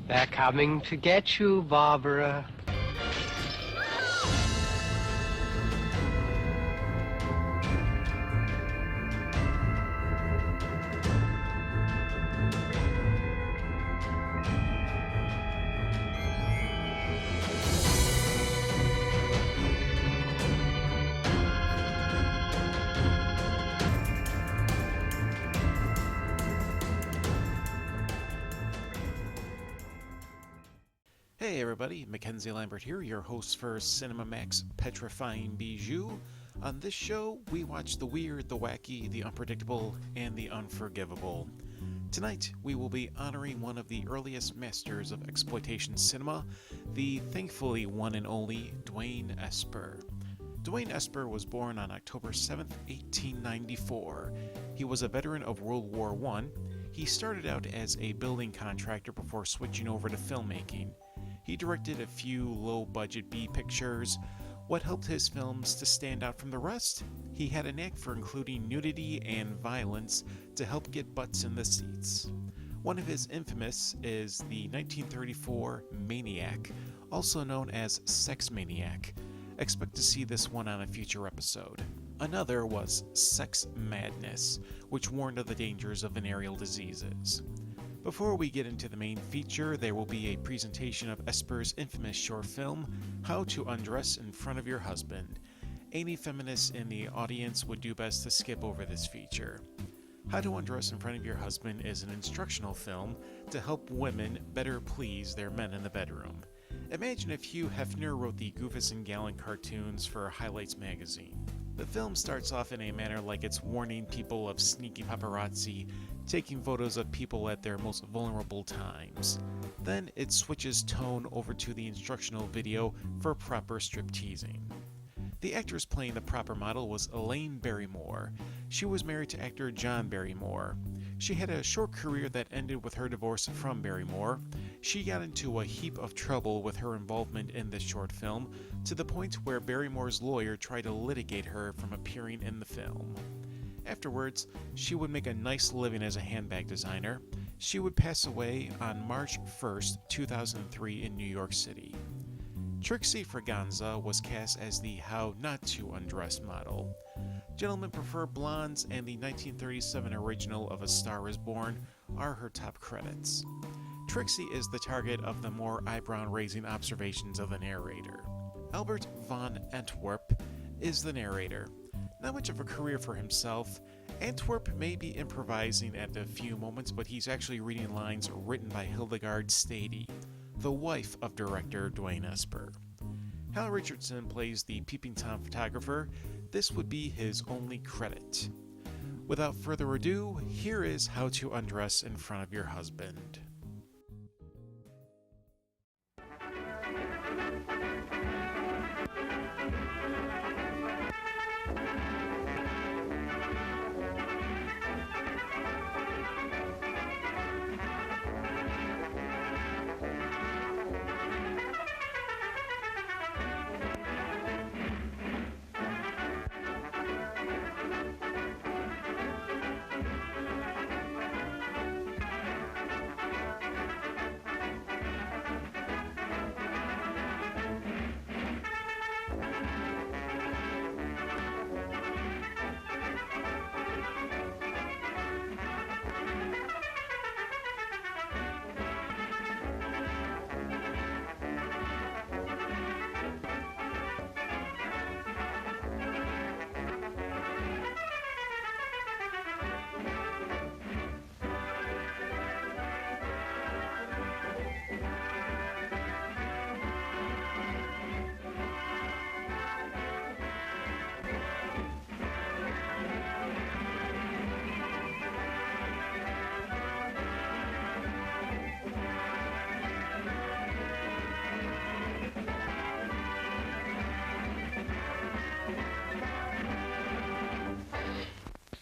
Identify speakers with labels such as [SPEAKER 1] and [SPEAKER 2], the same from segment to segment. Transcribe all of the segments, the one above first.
[SPEAKER 1] They're coming to get you, Barbara.
[SPEAKER 2] Hey everybody, Mackenzie Lambert here, your host for Cinema Max Petrifying Bijou. On this show, we watch the weird, the wacky, the unpredictable, and the unforgivable. Tonight, we will be honoring one of the earliest masters of exploitation cinema, the thankfully one and only Dwayne Esper. Dwayne Esper was born on October 7, 1894. He was a veteran of World War I. He started out as a building contractor before switching over to filmmaking. He directed a few low-budget B pictures. What helped his films to stand out from the rest? He had a knack for including nudity and violence to help get butts in the seats. One of his infamous is the 1934 Maniac, also known as Sex Maniac. Expect to see this one on a future episode. Another was Sex Madness, which warned of the dangers of venereal diseases. Before we get into the main feature, there will be a presentation of Esper's infamous short film, How to Undress in Front of Your Husband. Any feminists in the audience would do best to skip over this feature. How to Undress in Front of Your Husband is an instructional film to help women better please their men in the bedroom. Imagine if Hugh Hefner wrote the Goofus and Gallant cartoons for Highlights magazine. The film starts off in a manner like it's warning people of sneaky paparazzi taking photos of people at their most vulnerable times. Then it switches tone over to the instructional video for proper strip teasing. The actress playing the proper model was Elaine Barrymore. She was married to actor John Barrymore. She had a short career that ended with her divorce from Barrymore. She got into a heap of trouble with her involvement in this short film, to the point where Barrymore's lawyer tried to litigate her from appearing in the film. Afterwards, she would make a nice living as a handbag designer. She would pass away on March 1st, 2003 in New York City. Trixie Fraganza was cast as the How Not to Undress model. Gentlemen Prefer Blondes and the 1937 original of A Star Is Born are her top credits. Trixie is the target of the more eyebrow-raising observations of the narrator. Albert von Antwerp is the narrator. Not much of a career for himself. Antwerp may be improvising at a few moments, but he's actually reading lines written by Hildegard Stady, the wife of director Dwayne Esper. Hal Richardson plays the Peeping Tom photographer. This would be his only credit. Without further ado, here is How to Undress in Front of Your Husband.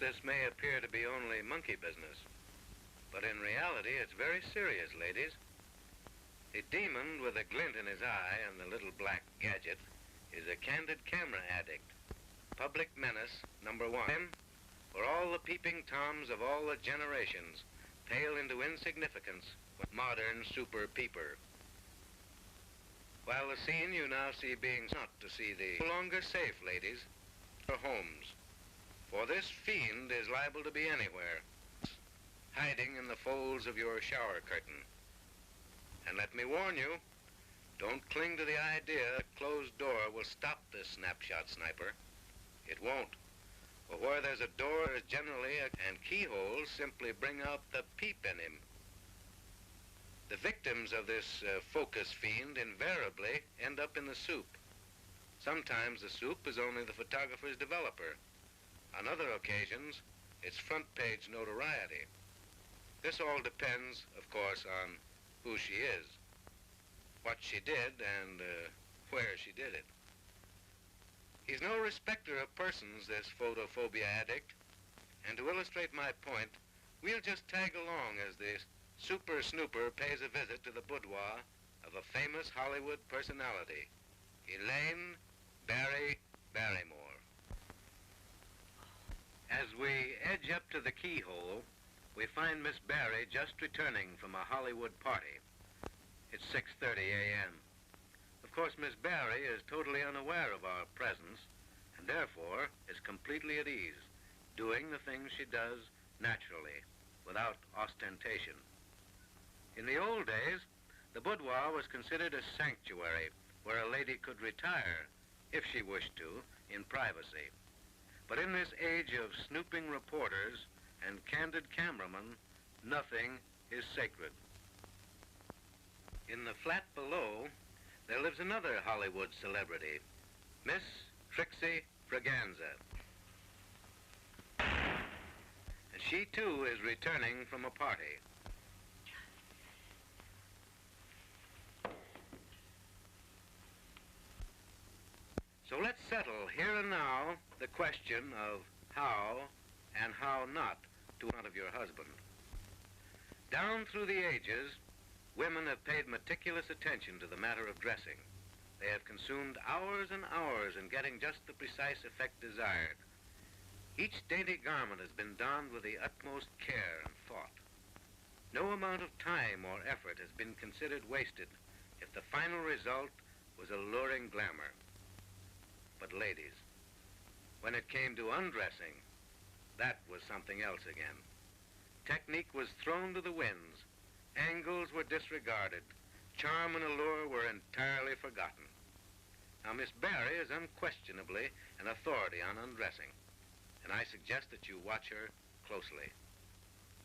[SPEAKER 3] This may appear to be only monkey business, but in reality it's very serious, ladies. A demon with a glint in his eye and the little black gadget is a candid camera addict. Public menace number one, where all the peeping toms of all the generations pale into insignificance modern super peeper. While the scene you now see being not to see the no longer safe, ladies, or homes. For this fiend is liable to be anywhere, hiding in the folds of your shower curtain. And let me warn you, don't cling to the idea a closed door will stop this snapshot sniper. It won't. For where there's a door is generally and keyholes simply bring out the peep in him. The victims of this focus fiend invariably end up in the soup. Sometimes the soup is only the photographer's developer. On other occasions, it's front page notoriety. This all depends, of course, on who she is, what she did, and where she did it. He's no respecter of persons, this photophobia addict. And to illustrate my point, we'll just tag along as the super snooper pays a visit to the boudoir of a famous Hollywood personality, Elaine Barry Barrymore. As we edge up to the keyhole, we find Miss Barry just returning from a Hollywood party. It's 6:30 a.m. Of course, Miss Barry is totally unaware of our presence and therefore is completely at ease, doing the things she does naturally, without ostentation. In the old days, the boudoir was considered a sanctuary where a lady could retire, if she wished to, in privacy. But in this age of snooping reporters and candid cameramen, nothing is sacred. In the flat below, there lives another Hollywood celebrity, Miss Trixie Fraganza. And she, too, is returning from a party. So let's settle here and now the question of how and how not to front of your husband. Down through the ages, women have paid meticulous attention to the matter of dressing. They have consumed hours and hours in getting just the precise effect desired. Each dainty garment has been donned with the utmost care and thought. No amount of time or effort has been considered wasted if the final result was alluring glamour. But ladies, when it came to undressing, that was something else again. Technique was thrown to the winds. Angles were disregarded. Charm and allure were entirely forgotten. Now, Miss Barry is unquestionably an authority on undressing, and I suggest that you watch her closely.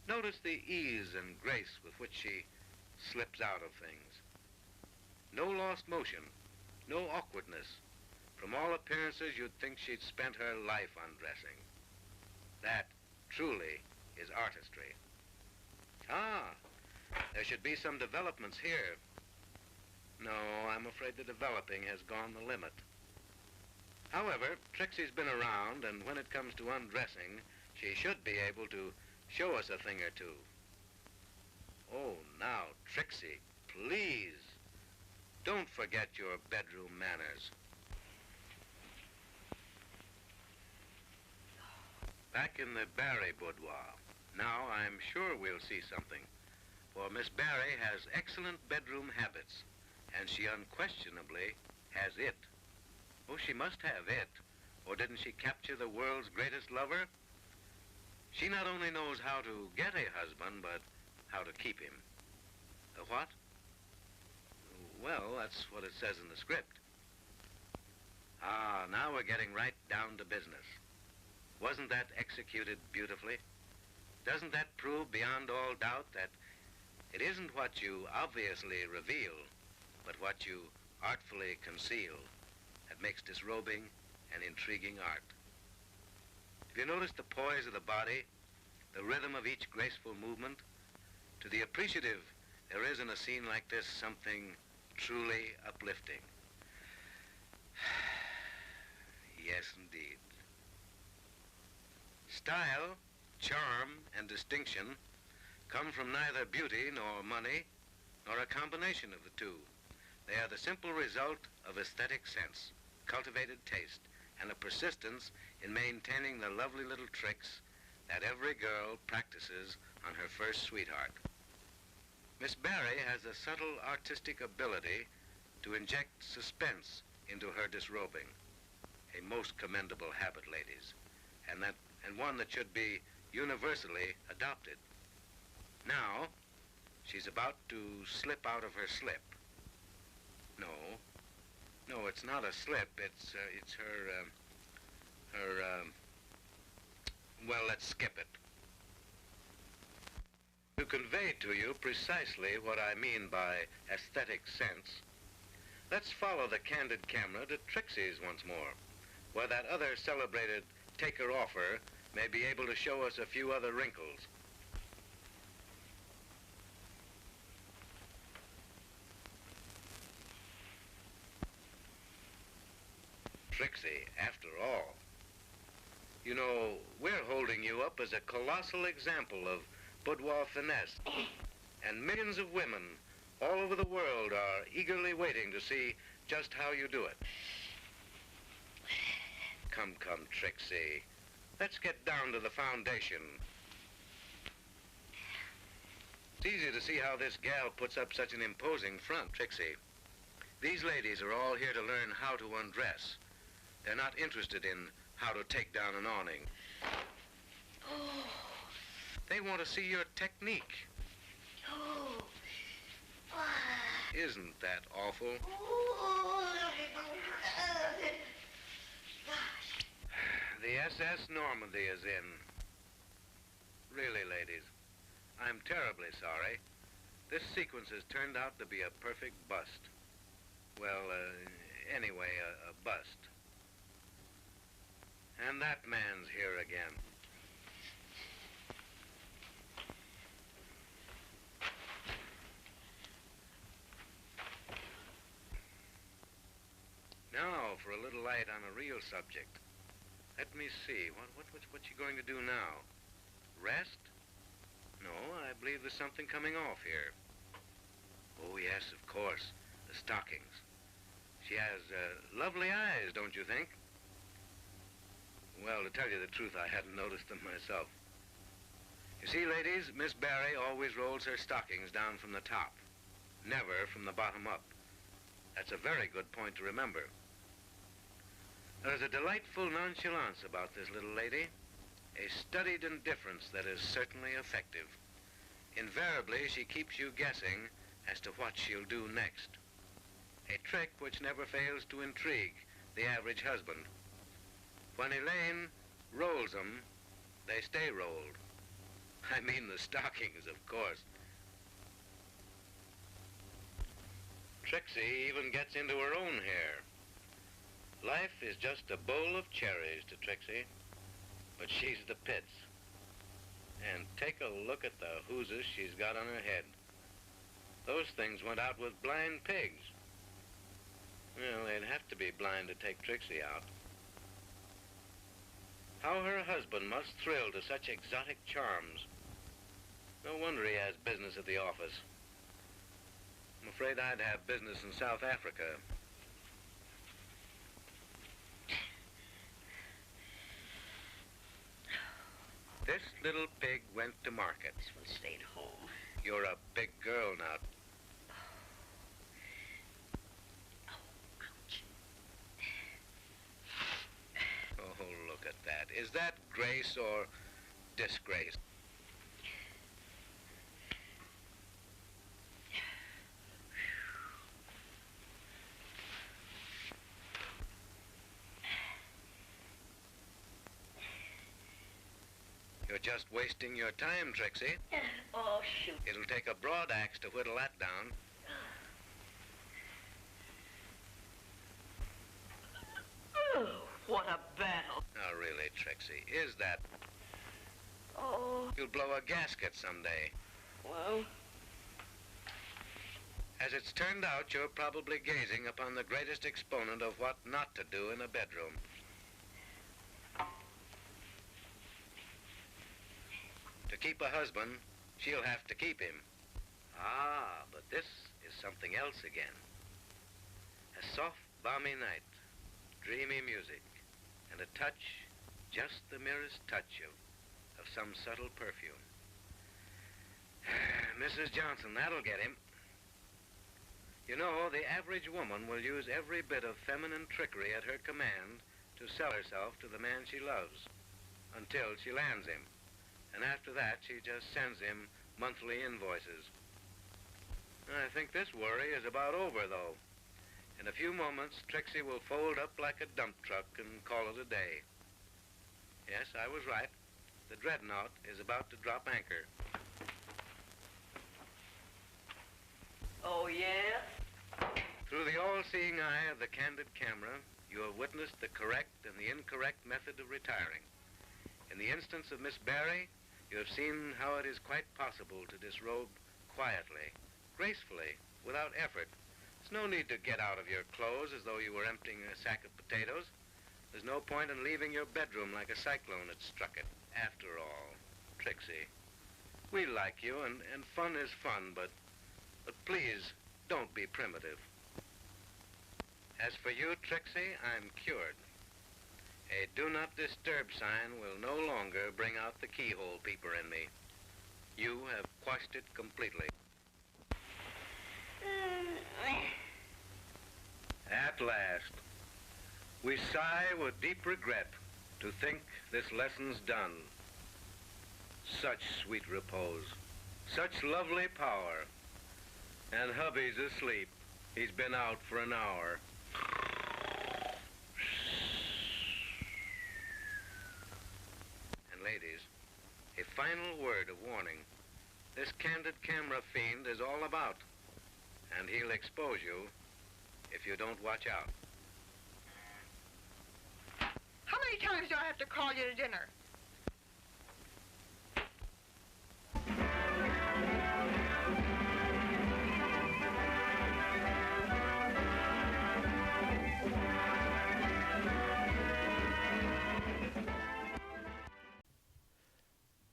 [SPEAKER 3] Notice the ease and grace with which she slips out of things. No lost motion, no awkwardness. From all appearances, you'd think she'd spent her life undressing. That, truly, is artistry. Ah, there should be some developments here. No, I'm afraid the developing has gone the limit. However, Trixie's been around, and when it comes to undressing, she should be able to show us a thing or two. Oh, now, Trixie, please, don't forget your bedroom manners. Back in the Barry boudoir. Now I'm sure we'll see something, for Miss Barry has excellent bedroom habits, and she unquestionably has it. Oh, she must have it, or didn't she capture the world's greatest lover? She not only knows how to get a husband, but how to keep him. A what? Well, that's what it says in the script. Ah, now we're getting right down to business. Wasn't that executed beautifully? Doesn't that prove beyond all doubt that it isn't what you obviously reveal, but what you artfully conceal that makes disrobing an intriguing art? Have you noticed the poise of the body, the rhythm of each graceful movement? To the appreciative, there is in a scene like this something truly uplifting. Yes, indeed. Style, charm, and distinction come from neither beauty nor money, nor a combination of the two. They are the simple result of aesthetic sense, cultivated taste, and a persistence in maintaining the lovely little tricks that every girl practices on her first sweetheart. Miss Barry has a subtle artistic ability to inject suspense into her disrobing. A most commendable habit, ladies, and one that should be universally adopted. Now, she's about to slip out of her slip. No, it's not a slip. It's well, let's skip it. To convey to you precisely what I mean by aesthetic sense, let's follow the candid camera to Trixie's once more, where that other celebrated taker-offer may be able to show us a few other wrinkles. Trixie, after all, you know, we're holding you up as a colossal example of boudoir finesse, and millions of women all over the world are eagerly waiting to see just how you do it. Come, Trixie. Let's get down to the foundation. It's easy to see how this gal puts up such an imposing front, Trixie. These ladies are all here to learn how to undress. They're not interested in how to take down an awning.
[SPEAKER 4] Oh.
[SPEAKER 3] They want to see your technique.
[SPEAKER 4] Oh.
[SPEAKER 3] Isn't that awful? The SS Normandy is in. Really, ladies, I'm terribly sorry. This sequence has turned out to be a perfect bust. Well, anyway, a bust. And that man's here again. Now, for a little light on a real subject. Let me see. What you going to do now? Rest? No, I believe there's something coming off here. Oh, yes, of course. The stockings. She has lovely eyes, don't you think? Well, to tell you the truth, I hadn't noticed them myself. You see, ladies, Miss Barry always rolls her stockings down from the top, never from the bottom up. That's a very good point to remember. There's a delightful nonchalance about this little lady, a studied indifference that is certainly effective. Invariably, she keeps you guessing as to what she'll do next. A trick which never fails to intrigue the average husband. When Elaine rolls them, they stay rolled. I mean the stockings, of course. Trixie even gets into her own hair. Life is just a bowl of cherries to Trixie, but she's the pits. And take a look at the hooses she's got on her head. Those things went out with blind pigs. Well, they'd have to be blind to take Trixie out. How her husband must thrill to such exotic charms. No wonder he has business at the office. I'm afraid I'd have business in South Africa. This little pig went to market.
[SPEAKER 4] This one stayed home.
[SPEAKER 3] You're a big girl now.
[SPEAKER 4] Ouch.
[SPEAKER 3] Oh, look at that. Is that grace or disgrace? You're just wasting your time, Trixie.
[SPEAKER 4] Oh, shoot.
[SPEAKER 3] It'll take a broad axe to whittle that down.
[SPEAKER 4] Oh, what a battle.
[SPEAKER 3] Now, really, Trixie, is that...
[SPEAKER 4] Oh,
[SPEAKER 3] You'll blow a gasket someday.
[SPEAKER 4] well,
[SPEAKER 3] As it's turned out, you're probably gazing upon the greatest exponent of what not to do in a bedroom. To keep a husband, she'll have to keep him. Ah, but this is something else again. A soft, balmy night, dreamy music, and a touch, just the merest touch of some subtle perfume. Mrs. Johnson, that'll get him. You know, the average woman will use every bit of feminine trickery at her command to sell herself to the man she loves until she lands him. And after that, she just sends him monthly invoices. I think this worry is about over, though. In a few moments, Trixie will fold up like a dump truck and call it a day. Yes, I was right. The dreadnought is about to drop anchor.
[SPEAKER 4] Oh, yeah?
[SPEAKER 3] Through the all-seeing eye of the candid camera, you have witnessed the correct and the incorrect method of retiring. In the instance of Miss Barry, you have seen how it is quite possible to disrobe quietly, gracefully, without effort. There's no need to get out of your clothes as though you were emptying a sack of potatoes. There's no point in leaving your bedroom like a cyclone had struck it. After all, Trixie, we like you, and fun is fun, but please, don't be primitive. As for you, Trixie, I'm cured. A do not disturb sign will no longer bring out the keyhole peeper in me. You have quashed it completely. At last, we sigh with deep regret to think this lesson's done. Such sweet repose, such lovely power. And hubby's asleep. He's been out for an hour. And ladies, a final word of warning. This candid camera fiend is all about, and he'll expose you if you don't watch out.
[SPEAKER 5] How many times do I have to call you to dinner?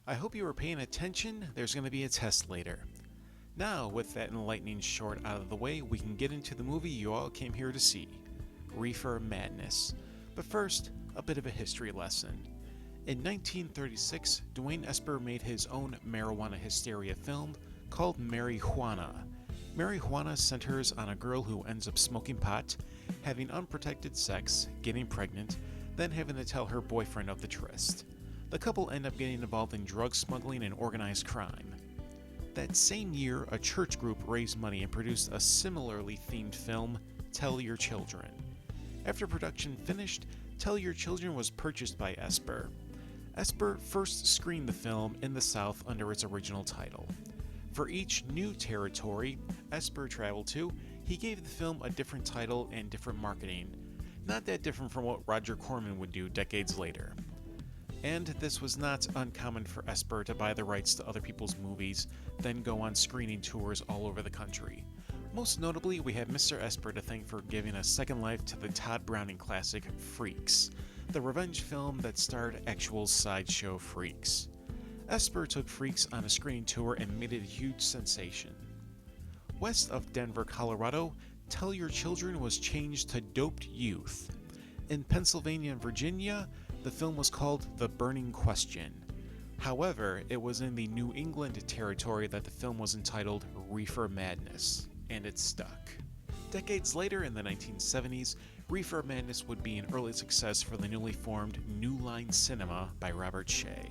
[SPEAKER 2] I hope you were paying attention. There's going to be a test later. Now, with that enlightening short out of the way, we can get into the movie you all came here to see, Reefer Madness. But first, a bit of a history lesson. In 1936, Dwayne Esper made his own marijuana hysteria film called Marijuana. Marijuana centers on a girl who ends up smoking pot, having unprotected sex, getting pregnant, then having to tell her boyfriend of the tryst. The couple end up getting involved in drug smuggling and organized crime. That same year, a church group raised money and produced a similarly themed film, Tell Your Children. After production finished, Tell Your Children was purchased by Esper. Esper first screened the film in the South under its original title. For each new territory Esper traveled to, he gave the film a different title and different marketing, not that different from what Roger Corman would do decades later. And this was not uncommon for Esper to buy the rights to other people's movies, then go on screening tours all over the country. Most notably, we have Mr. Esper to thank for giving a second life to the Todd Browning classic Freaks, the revenge film that starred actual sideshow freaks. Esper took Freaks on a screening tour and made it a huge sensation. West of Denver, Colorado, Tell Your Children was changed to Doped Youth. In Pennsylvania and Virginia, the film was called The Burning Question. However, it was in the New England territory that the film was entitled Reefer Madness, and it stuck. Decades later, in the 1970s, Reefer Madness would be an early success for the newly formed New Line Cinema by Robert Shea.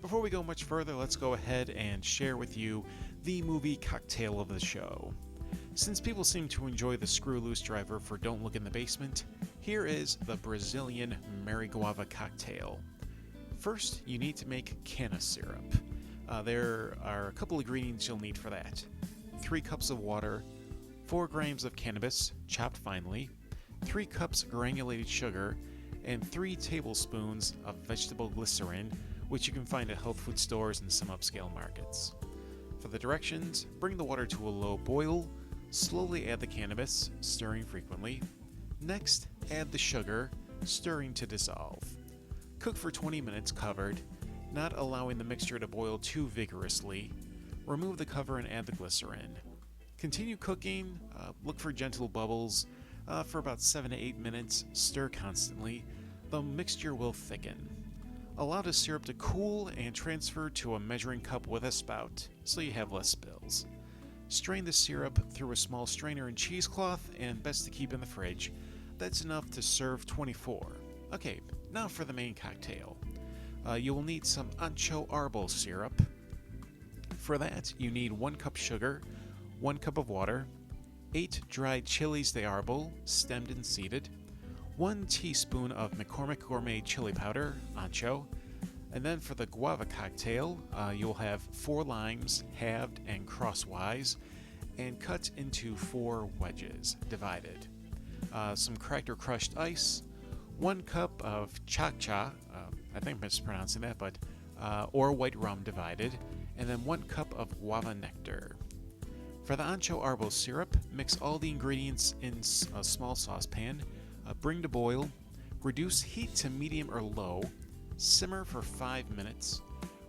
[SPEAKER 2] Before we go much further, let's go ahead and share with you the movie cocktail of the show. Since people seem to enjoy the screw-loose driver for Don't Look in the Basement, here is the Brazilian Mariguava cocktail. First, you need to make canna syrup. There are a couple ingredients you'll need for that. 3 cups of water, 4 grams of cannabis, chopped finely, 3 cups granulated sugar, and 3 tablespoons of vegetable glycerin, which you can find at health food stores and some upscale markets. For the directions, bring the water to a low boil, slowly add the cannabis, stirring frequently. Next, add the sugar, stirring to dissolve. Cook for 20 minutes covered, not allowing the mixture to boil too vigorously. Remove the cover and add the glycerin. Continue cooking, look for gentle bubbles. For about 7 to 8 minutes, stir constantly. The mixture will thicken. Allow the syrup to cool and transfer to a measuring cup with a spout, so you have less spills. Strain the syrup through a small strainer and cheesecloth, and best to keep in the fridge. That's enough to serve 24. Okay, now for the main cocktail. You will need some ancho arbol syrup. For that, you need 1 cup sugar, 1 cup of water, 8 dried chilies de arbol, stemmed and seeded, 1 teaspoon of McCormick Gourmet chili powder, ancho, and then for the guava cocktail, you'll have 4 limes, halved and crosswise, and cut into 4 wedges, divided. Some cracked or crushed ice, 1 cup of cha-cha, I think I'm mispronouncing that, but or white rum divided, and then 1 cup of guava nectar. For the ancho arbol syrup, mix all the ingredients in a small saucepan, bring to boil, reduce heat to medium or low, simmer for 5 minutes,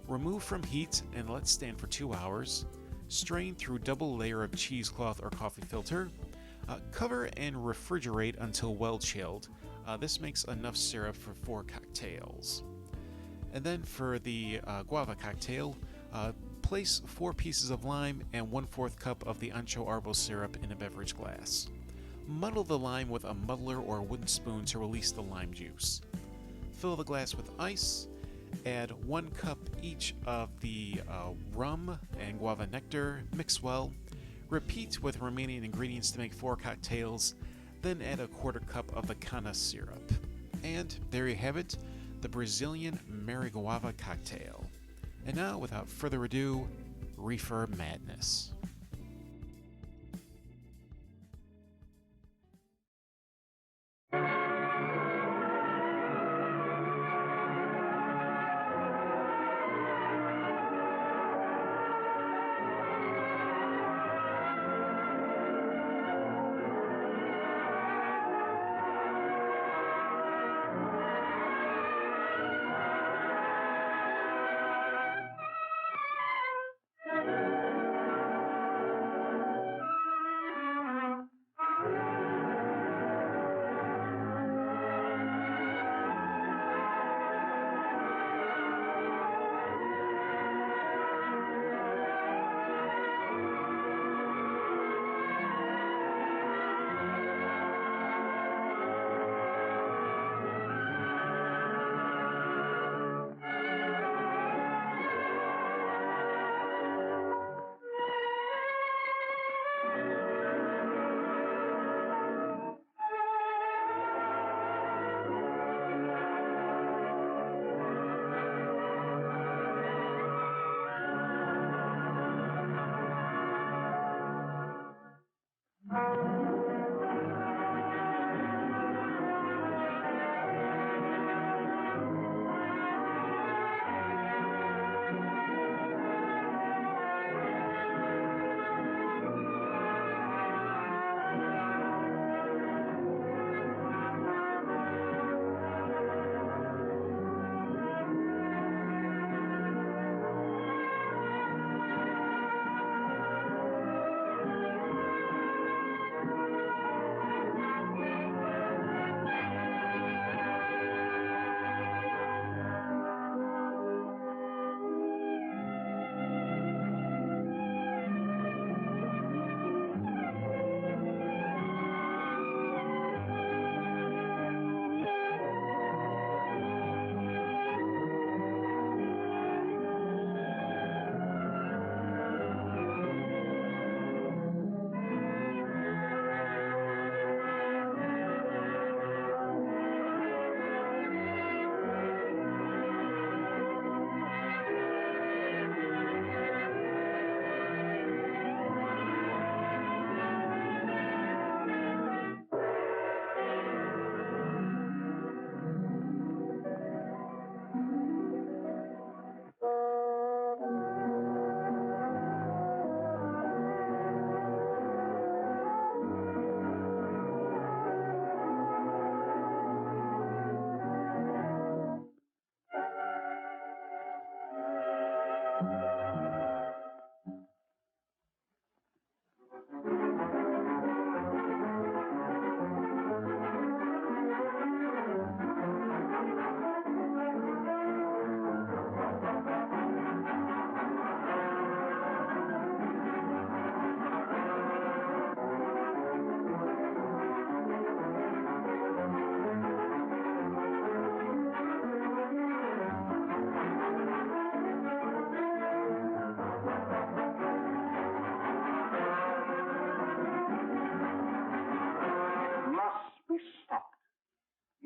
[SPEAKER 2] remove from heat and let stand for 2 hours, strain through double layer of cheesecloth or coffee filter, cover and refrigerate until well chilled. This makes enough syrup for 4 cocktails. And then for the guava cocktail, place 4 pieces of lime and 1/4 cup of the ancho arbol syrup in a beverage glass. Muddle the lime with a muddler or wooden spoon to release the lime juice. Fill the glass with ice, add 1 cup each of the rum and guava nectar, mix well, repeat with remaining ingredients to make 4 cocktails, then add a 1/4 cup of the cana syrup. And there you have it, the Brazilian Mary Guava cocktail. And now, without further ado, Reefer Madness.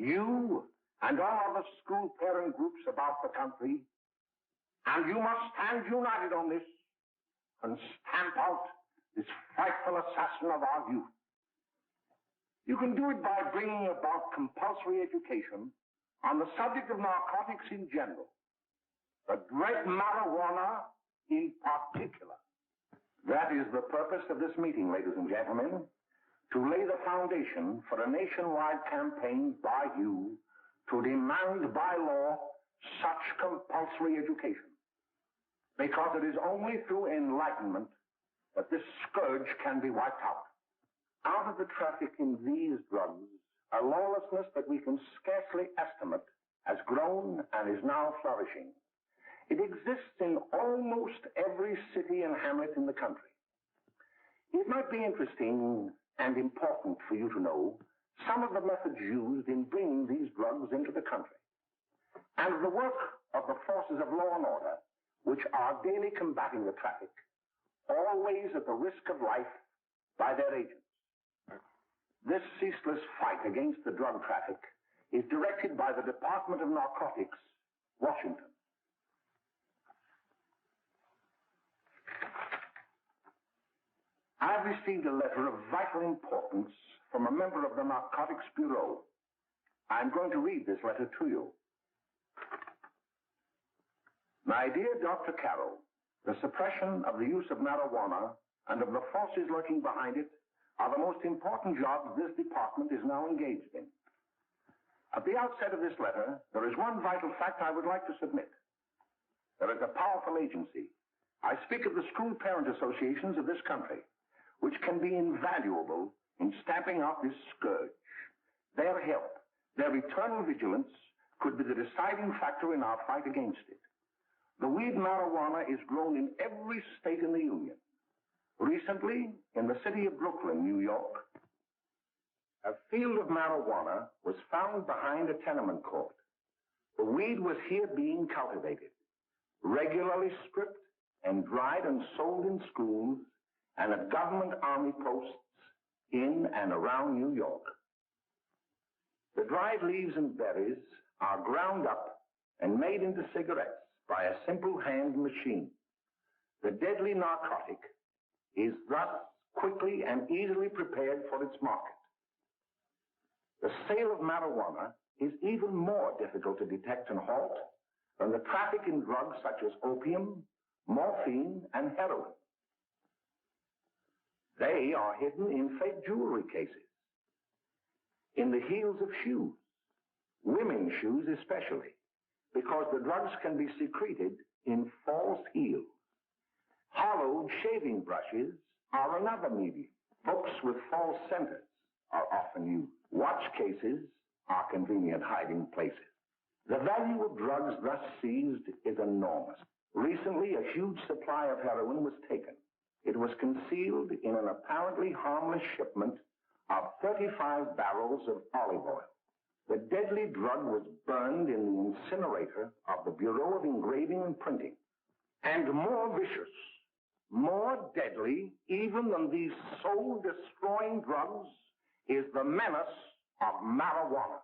[SPEAKER 6] You and all other school parent groups about the country, and you must stand united on this and stamp out this frightful assassin of our youth. You can do it by bringing about compulsory education on the subject of narcotics in general, the dread marijuana in particular. That is the purpose of this meeting, ladies and gentlemen, to lay the foundation for a nationwide campaign by you to demand by law such compulsory education. Because it is only through enlightenment that this scourge can be wiped out. Out of the traffic in these drugs, a lawlessness that we can scarcely estimate has grown and is now flourishing. It exists in almost every city and hamlet in the country. It might be interesting and important for you to know some of the methods used in bringing these drugs into the country, and the work of the forces of law and order, which are daily combating the traffic, always at the risk of life by their agents. This ceaseless fight against the drug traffic is directed by the Department of Narcotics, Washington. I've received a letter of vital importance from a member of the Narcotics Bureau. I'm going to read this letter to you. My dear Dr. Carroll, the suppression of the use of marijuana and of the forces lurking behind it are the most important jobs this department is now engaged in. At the outset of this letter, there is one vital fact I would like to submit. There is a powerful agency. I speak of the school parent associations of this country, which can be invaluable in stamping out this scourge. Their help, their eternal vigilance, could be the deciding factor in our fight against it. The weed marijuana is grown in every state in the Union. Recently, in the city of Brooklyn, New York, a field of marijuana was found behind a tenement court. The weed was here being cultivated, regularly stripped and dried and sold in schools and at government army posts in and around New York. The dried leaves and berries are ground up and made into cigarettes by a simple hand machine. The deadly narcotic is thus quickly and easily prepared for its market. The sale of marijuana is even more difficult to detect and halt than the traffic in drugs such as opium, morphine, and heroin. They are hidden in fake jewelry cases, in the heels of shoes, women's shoes especially, because the drugs can be secreted in false heels. Hollowed shaving brushes are another medium. Books with false centers are often used. Watch cases are convenient hiding places. The value of drugs thus seized is enormous. Recently, a huge supply of heroin was taken. It was concealed in an apparently harmless shipment of 35 barrels of olive oil. The deadly drug was burned in the incinerator of the Bureau of Engraving and Printing. And more vicious, more deadly, even than these soul-destroying drugs, is the menace of marijuana.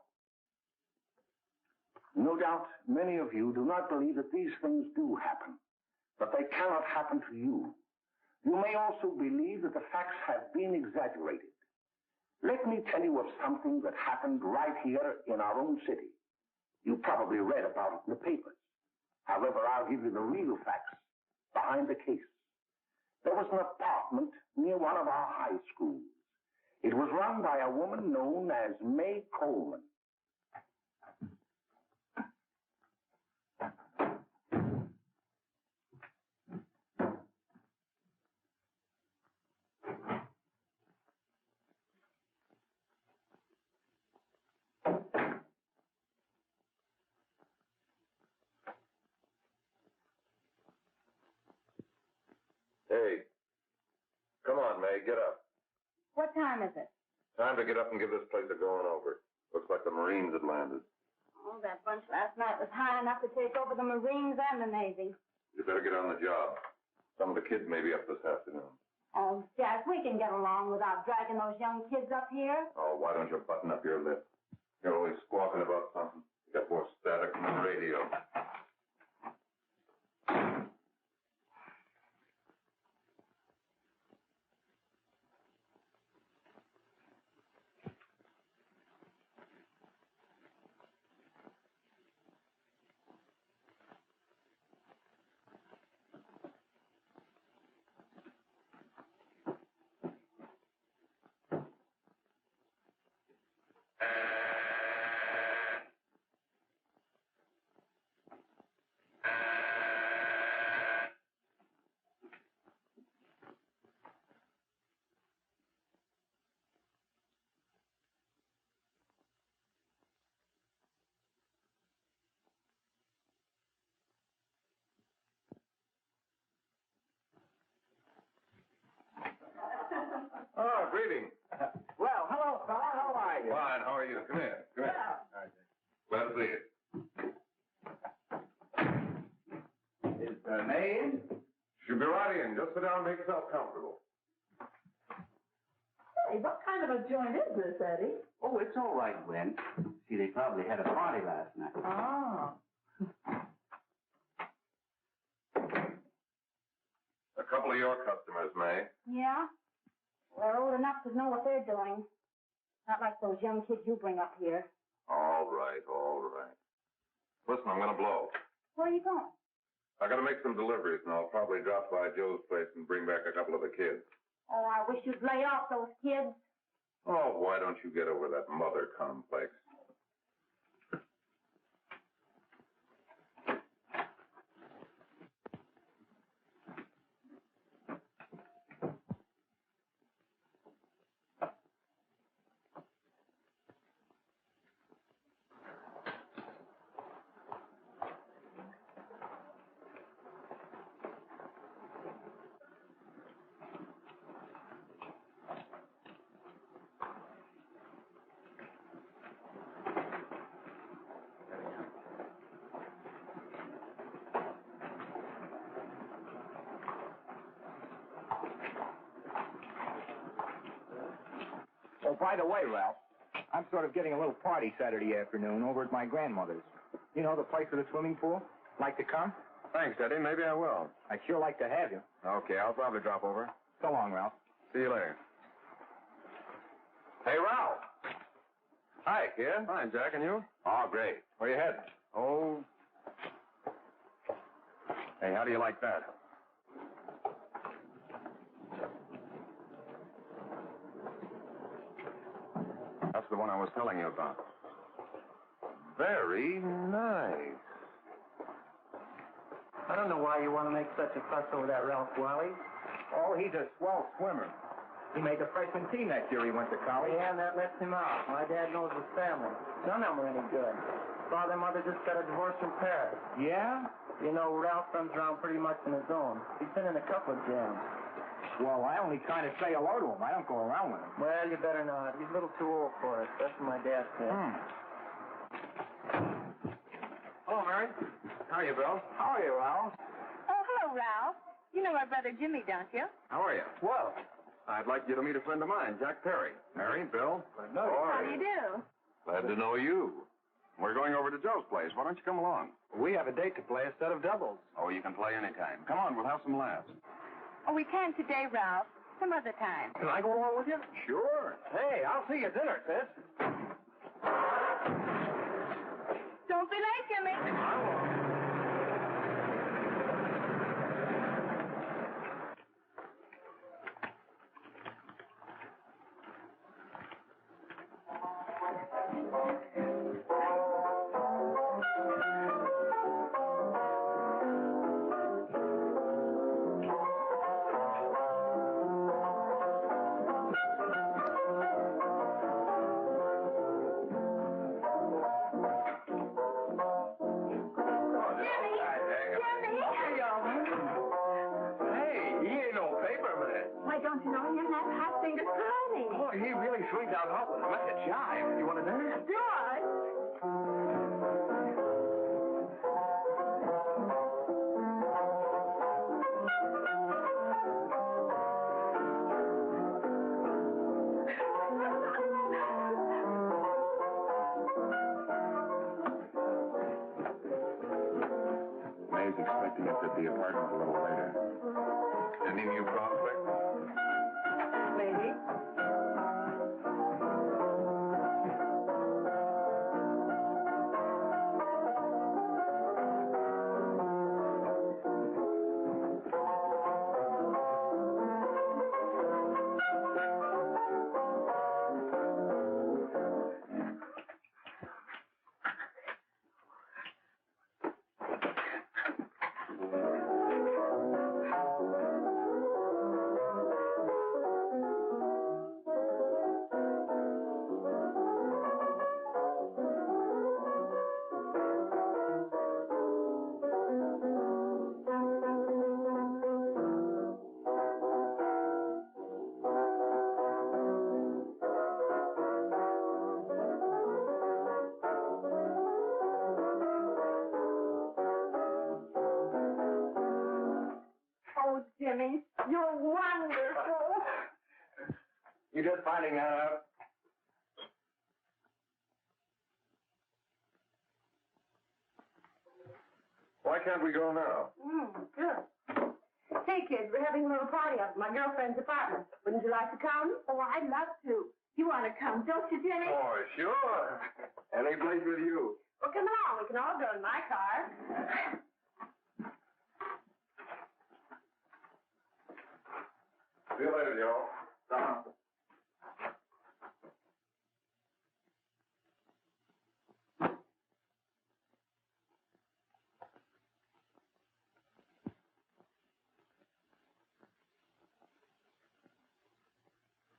[SPEAKER 6] No doubt many of you do not believe that these things do happen, but they cannot happen to you. You may also believe that the facts have been exaggerated. Let me tell you of something that happened right here in our own city. You probably read about it in the papers. However, I'll give you the real facts behind the case. There was an apartment near one of our high schools. It was run by a woman known as May Coleman.
[SPEAKER 7] Hey, come on, May, get up.
[SPEAKER 8] What time is it?
[SPEAKER 7] Time to get up and give this place a going over. Looks like the Marines had landed.
[SPEAKER 8] Oh, that bunch last night was high enough to take over the Marines and the Navy.
[SPEAKER 7] You better get on the job. Some of the kids may be up this afternoon.
[SPEAKER 8] Oh, Jack, we can get along without dragging those young kids up here.
[SPEAKER 7] Oh, why don't you button up your lip? You're always squawking about something. You got more static than the radio. Oh, greetings.
[SPEAKER 6] Well, hello, fella. How are you?
[SPEAKER 7] Fine, how are you? Come here. Come here. Glad to see you.
[SPEAKER 6] Is the maid?
[SPEAKER 7] She'll be right in. Just sit down and make yourself comfortable.
[SPEAKER 4] Hey, what kind of a joint is this, Eddie?
[SPEAKER 6] Oh, it's all right, Gwen. See, they probably had a party last night.
[SPEAKER 4] Oh.
[SPEAKER 7] A couple of your customers, May.
[SPEAKER 8] Yeah? They're old enough to know what they're doing. Not like those young kids you bring up here.
[SPEAKER 7] All right, all right. Listen, I'm going to blow.
[SPEAKER 8] Where are you going?
[SPEAKER 7] I got to make some deliveries, and I'll probably drop by Joe's place and bring back a couple of the kids.
[SPEAKER 8] Oh, I wish you'd lay off those kids.
[SPEAKER 7] Oh, why don't you get over that mother complex?
[SPEAKER 6] Oh, by the way, Ralph, I'm sort of getting a little party Saturday afternoon over at my grandmother's. You know, the place with the swimming pool? Like to come?
[SPEAKER 7] Thanks, Eddie. Maybe I will.
[SPEAKER 6] I'd sure like to have you.
[SPEAKER 7] Okay, I'll probably drop over.
[SPEAKER 6] So long, Ralph.
[SPEAKER 7] See you later. Hey, Ralph. Hi, kid. Fine, Jack, and you? Oh, great. Where you heading? Oh. Hey, how do you like that? That's the one I was telling you about. Very nice.
[SPEAKER 1] I don't know why you want to make such a fuss over that Ralph Wally.
[SPEAKER 6] Oh, he's a swell swimmer. He made the freshman team that year he went to college.
[SPEAKER 1] Yeah, and that lets him out. My dad knows his family. None of them are any good. Father and mother just got a divorce from Paris.
[SPEAKER 6] Yeah?
[SPEAKER 1] You know, Ralph runs around pretty much on his own. He's been in a couple of jams.
[SPEAKER 6] Well, I only kind of say hello to him. I don't go around with him.
[SPEAKER 1] Well, you better not. He's a little too old for it. That's what my dad said.
[SPEAKER 7] Hello, Mary. How are you, Bill?
[SPEAKER 6] How are you, Ralph?
[SPEAKER 8] Oh, hello, Ralph. You know my brother Jimmy, don't you?
[SPEAKER 7] How are you?
[SPEAKER 6] Well,
[SPEAKER 7] I'd like you to meet a friend of mine, Jack Perry. Mary, Bill.
[SPEAKER 6] no.
[SPEAKER 8] How do you do?
[SPEAKER 7] Glad to know you. We're going over to Joe's place. Why don't you come along?
[SPEAKER 6] We have a date to play instead of doubles.
[SPEAKER 7] Oh, you can play anytime. Come on, we'll have some laughs.
[SPEAKER 8] Oh, we can't today, Ralph. Some other time.
[SPEAKER 6] Can I go along with you?
[SPEAKER 7] Sure.
[SPEAKER 6] Hey, I'll see you at dinner, sis.
[SPEAKER 8] Don't be late, Jimmy.
[SPEAKER 4] Why, don't you know him? That hot thing is crazy.
[SPEAKER 6] Oh, he really swings out hot with him. Like a jive. You want to dance?
[SPEAKER 4] Do I?
[SPEAKER 7] expecting us at the apartment a little later. Any new prospects?
[SPEAKER 4] Maybe. Oh, Jimmy, you're wonderful.
[SPEAKER 7] You just finding that out? Why can't we go now?
[SPEAKER 8] Good. Hey, kids, we're having a little party up at my girlfriend's apartment. Wouldn't you like to come? Oh, I'd love to. You want to come, don't you, Jimmy?
[SPEAKER 7] Oh, sure. Any place with you.
[SPEAKER 8] Well, come along. We can all go in my car.
[SPEAKER 7] See you later, Joe.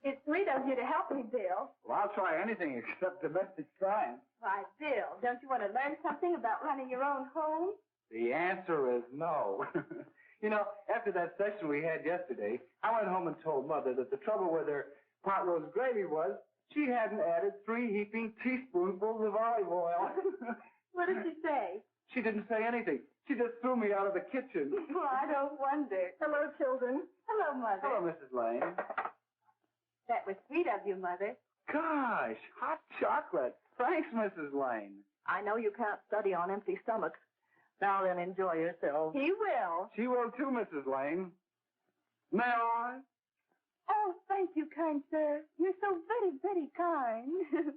[SPEAKER 8] It's sweet of you to help me, Bill.
[SPEAKER 1] Well, I'll try anything except domestic crime.
[SPEAKER 8] Why, Bill, don't you want to learn something about running your own home?
[SPEAKER 1] The answer is no. You know, after that session we had yesterday, I went home and told Mother that the trouble with her pot roast gravy was she hadn't added 3 heaping teaspoonfuls of olive oil.
[SPEAKER 8] What did she say?
[SPEAKER 1] She didn't say anything. She just threw me out of the kitchen.
[SPEAKER 8] Well, I don't wonder. Hello, children. Hello, Mother.
[SPEAKER 1] Hello, Mrs. Lane.
[SPEAKER 8] That was sweet of you, Mother.
[SPEAKER 1] Gosh, hot chocolate. Thanks, Mrs. Lane.
[SPEAKER 8] I know you can't study on empty stomachs. Now then, enjoy yourself. He will.
[SPEAKER 1] She will too, Mrs. Lane. May I?
[SPEAKER 8] Oh, thank you, kind sir. You're so very, very kind.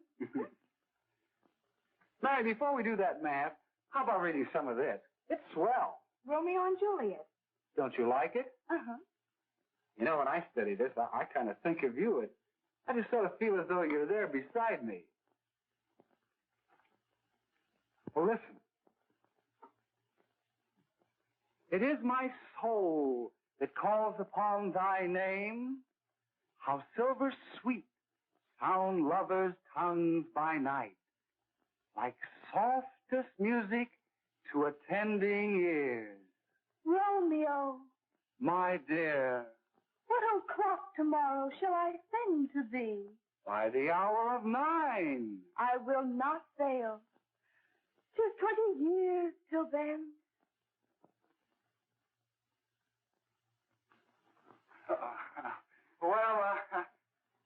[SPEAKER 1] Mary, before we do that math, how about reading some of this? It's swell.
[SPEAKER 8] Romeo and Juliet.
[SPEAKER 1] Don't you like it?
[SPEAKER 8] Uh-huh.
[SPEAKER 1] You know, when I study this, I kind of think of you. I just sort of feel as though you're there beside me. Well, listen. It is my soul that calls upon thy name. How silver sweet sound lovers' tongues by night, like softest music to attending ears.
[SPEAKER 8] Romeo,
[SPEAKER 1] My dear,
[SPEAKER 8] what o'clock tomorrow shall I send to thee?
[SPEAKER 1] by the hour of 9.
[SPEAKER 8] I will not fail. 'Tis 20 years till then.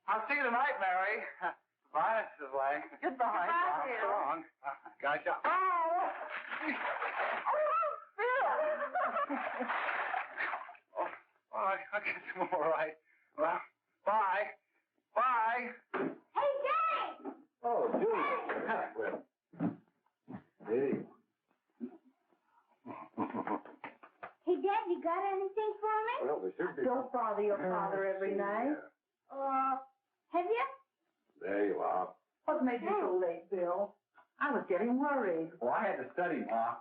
[SPEAKER 1] I'll see you tonight, Mary. Bye, Mrs. Lang.
[SPEAKER 8] Goodbye. Goodbye, Bill.
[SPEAKER 1] So long. Gotcha. Oh!
[SPEAKER 8] Oh,
[SPEAKER 1] I guess I'm all right. Well, bye. Bye.
[SPEAKER 8] hey, Jay!
[SPEAKER 7] Oh, Julie. Hey.
[SPEAKER 8] Hey, Dad, you got anything for me?
[SPEAKER 7] Well, there should be.
[SPEAKER 8] Don't bother your father every night. Have you?
[SPEAKER 7] There you are.
[SPEAKER 4] What made you so late, Bill? I was getting worried.
[SPEAKER 1] Well, I had to study, Ma.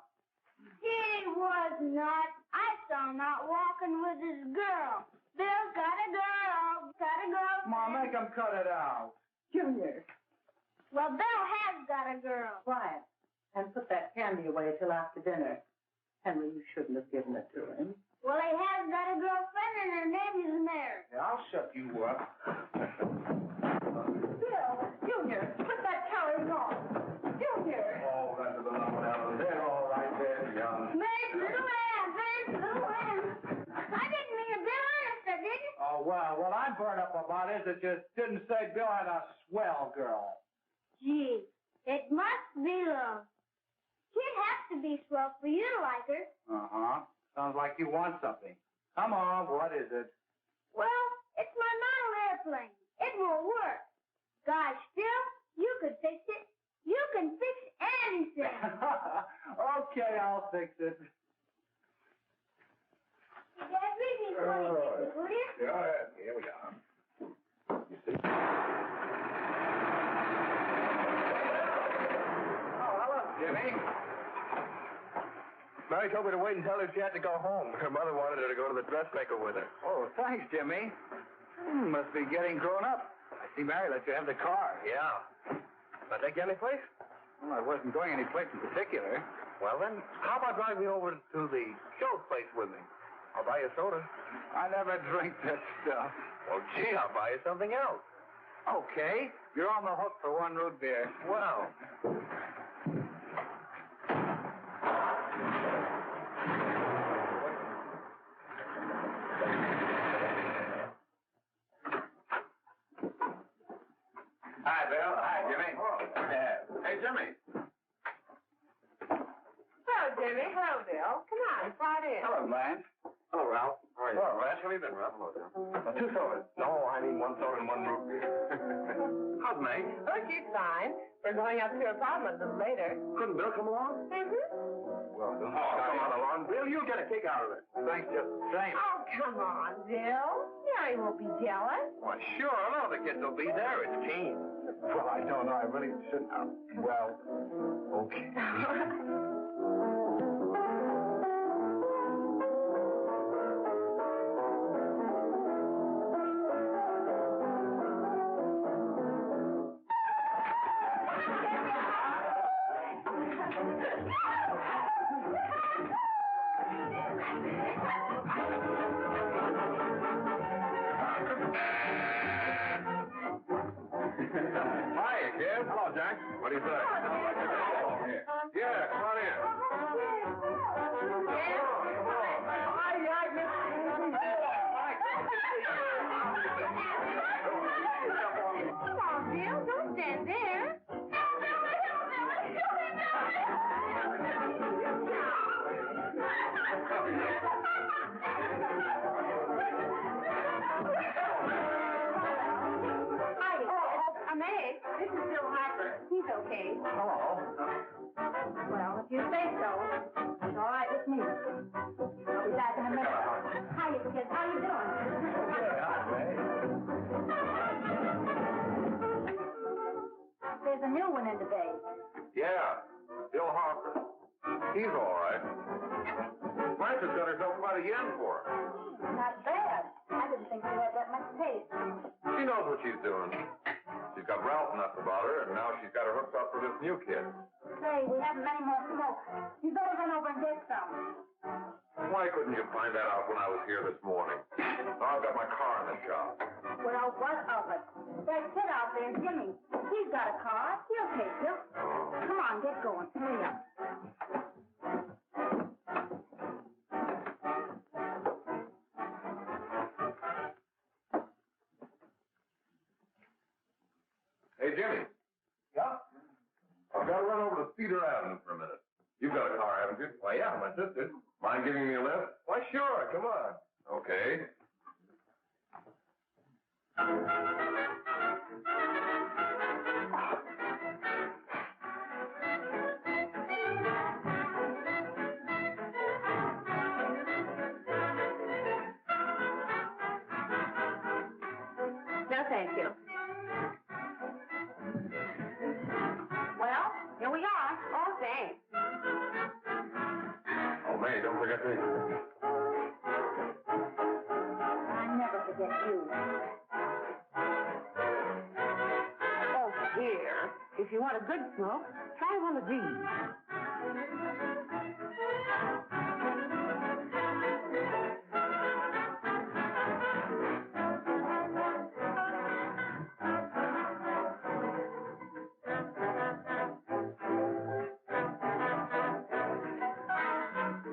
[SPEAKER 8] He was not. I saw him out walking with his girl. Bill's got a girl. Got a girlfriend.
[SPEAKER 1] Ma, make him cut it out.
[SPEAKER 4] Junior,
[SPEAKER 8] Well, Bill has got a girl.
[SPEAKER 4] quiet. And put that candy away till after dinner. Henry, you shouldn't have given it to him.
[SPEAKER 8] Well, he has got a girlfriend and her name is Mary.
[SPEAKER 1] Yeah, I'll shut you up.
[SPEAKER 4] Bill, Junior, put that carriage on. Junior.
[SPEAKER 7] Oh, that's the number down there. All right there, young.
[SPEAKER 8] Mary's little lamb. Mary's little lamb. I didn't mean a bit honest, I didn't.
[SPEAKER 1] Oh, well, what I'm burned up about is it just didn't say Bill had a swell girl.
[SPEAKER 8] Gee, it must be love. She'd have to be swell for you to like her.
[SPEAKER 1] Uh-huh. Sounds like you want something. Come on, what is it?
[SPEAKER 8] Well, it's my model airplane. It won't work. Gosh, Phil, you could fix it. You can fix anything.
[SPEAKER 1] Okay, I'll fix it.
[SPEAKER 8] Dad, read me 26, will you?
[SPEAKER 7] Yeah, here we are. You see?
[SPEAKER 1] Oh, hello, Jimmy.
[SPEAKER 7] Mary told me to wait and tell her she had to go home. Her mother wanted her to go to the dressmaker with her.
[SPEAKER 1] Oh, thanks, Jimmy. Must be getting grown up. I see Mary let you have the car.
[SPEAKER 7] Yeah. Can I take you any place?
[SPEAKER 1] Well, I wasn't going any place in particular.
[SPEAKER 7] Well, then, how about driving me over to the show place with me? I'll buy you a soda.
[SPEAKER 1] I never drink that stuff.
[SPEAKER 7] Well, gee, I'll buy you something else.
[SPEAKER 1] Okay, you're on the hook for one root beer.
[SPEAKER 7] Well.
[SPEAKER 1] Hi, Bill. Hi, Jimmy.
[SPEAKER 7] Hey, Jimmy.
[SPEAKER 5] Hello, Jimmy. Hello, Bill. Come on, slide in.
[SPEAKER 1] Hello, Blanche.
[SPEAKER 7] Hello, Ralph. How are you?
[SPEAKER 1] Hello,
[SPEAKER 7] Ralph. How have you been, Ralph? Hello, Bill. Two sodas. No, I need one soda and one root beer. How's May?
[SPEAKER 5] Oh, she's fine. We're going up to her apartment a little later.
[SPEAKER 7] Couldn't Bill come along?
[SPEAKER 1] Well, don't
[SPEAKER 7] Come on along. Bill, you'll get a kick out of it.
[SPEAKER 1] Thanks just the same.
[SPEAKER 5] Oh, come on, Bill. Mary won't be jealous.
[SPEAKER 7] Why, sure. All the kids will be there. It's keen.
[SPEAKER 1] Well, I don't know. I really shouldn't. Well, okay.
[SPEAKER 7] Hiya, kid. Hello, Jack. What do you say? Yeah, come on in.
[SPEAKER 8] Come on, Bill. Don't stand there. I'm Meg. This is Bill Harper. He's okay.
[SPEAKER 1] Hello.
[SPEAKER 8] Well, if you say so, it's all right with me. I'll be back in a minute. Hi, kids. How you doing? There's a new one in today.
[SPEAKER 7] Yeah, Bill Harper. He's all right. Blanche's got herself quite a yen for her.
[SPEAKER 8] Not bad. I didn't think she had that much taste.
[SPEAKER 7] She knows what she's doing. She's got Ralph nuts about her, and now she's got her hooked up for this new kid.
[SPEAKER 8] Say, we haven't any more smoke. You better run over and get some.
[SPEAKER 7] Why couldn't you find that out when I was here this morning? Now I've got my car in the shop.
[SPEAKER 8] Well, what of it? That kid out there, Jimmy, he's got a car. He'll take you. Come on, get going. Hurry up.
[SPEAKER 7] Hey, Jimmy.
[SPEAKER 1] Yeah?
[SPEAKER 7] I've got to run over to Cedar Avenue for a minute. You've got a car, haven't you?
[SPEAKER 1] Well, yeah, my sister.
[SPEAKER 7] Mind giving me a lift?
[SPEAKER 1] Why, sure. Come on.
[SPEAKER 7] Okay.
[SPEAKER 5] No, thank you. Well, here we are. Oh, thanks.
[SPEAKER 7] Oh, May, don't forget me.
[SPEAKER 8] I never forget you.
[SPEAKER 5] Oh, dear. If you want a good smoke, try one of these.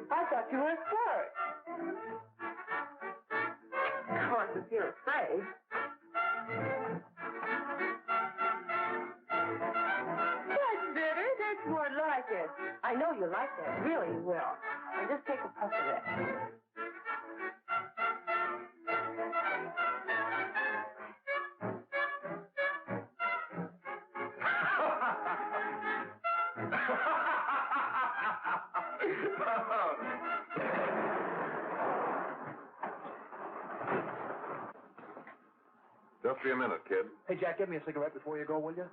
[SPEAKER 5] I thought you were a flirt. Of course, if you're afraid. That's better. That's more like it. I know you like that. Really, you will. Now just take a puff of that.
[SPEAKER 7] Just be a minute, kid.
[SPEAKER 1] Hey, Jack, give me a cigarette before you go, will you?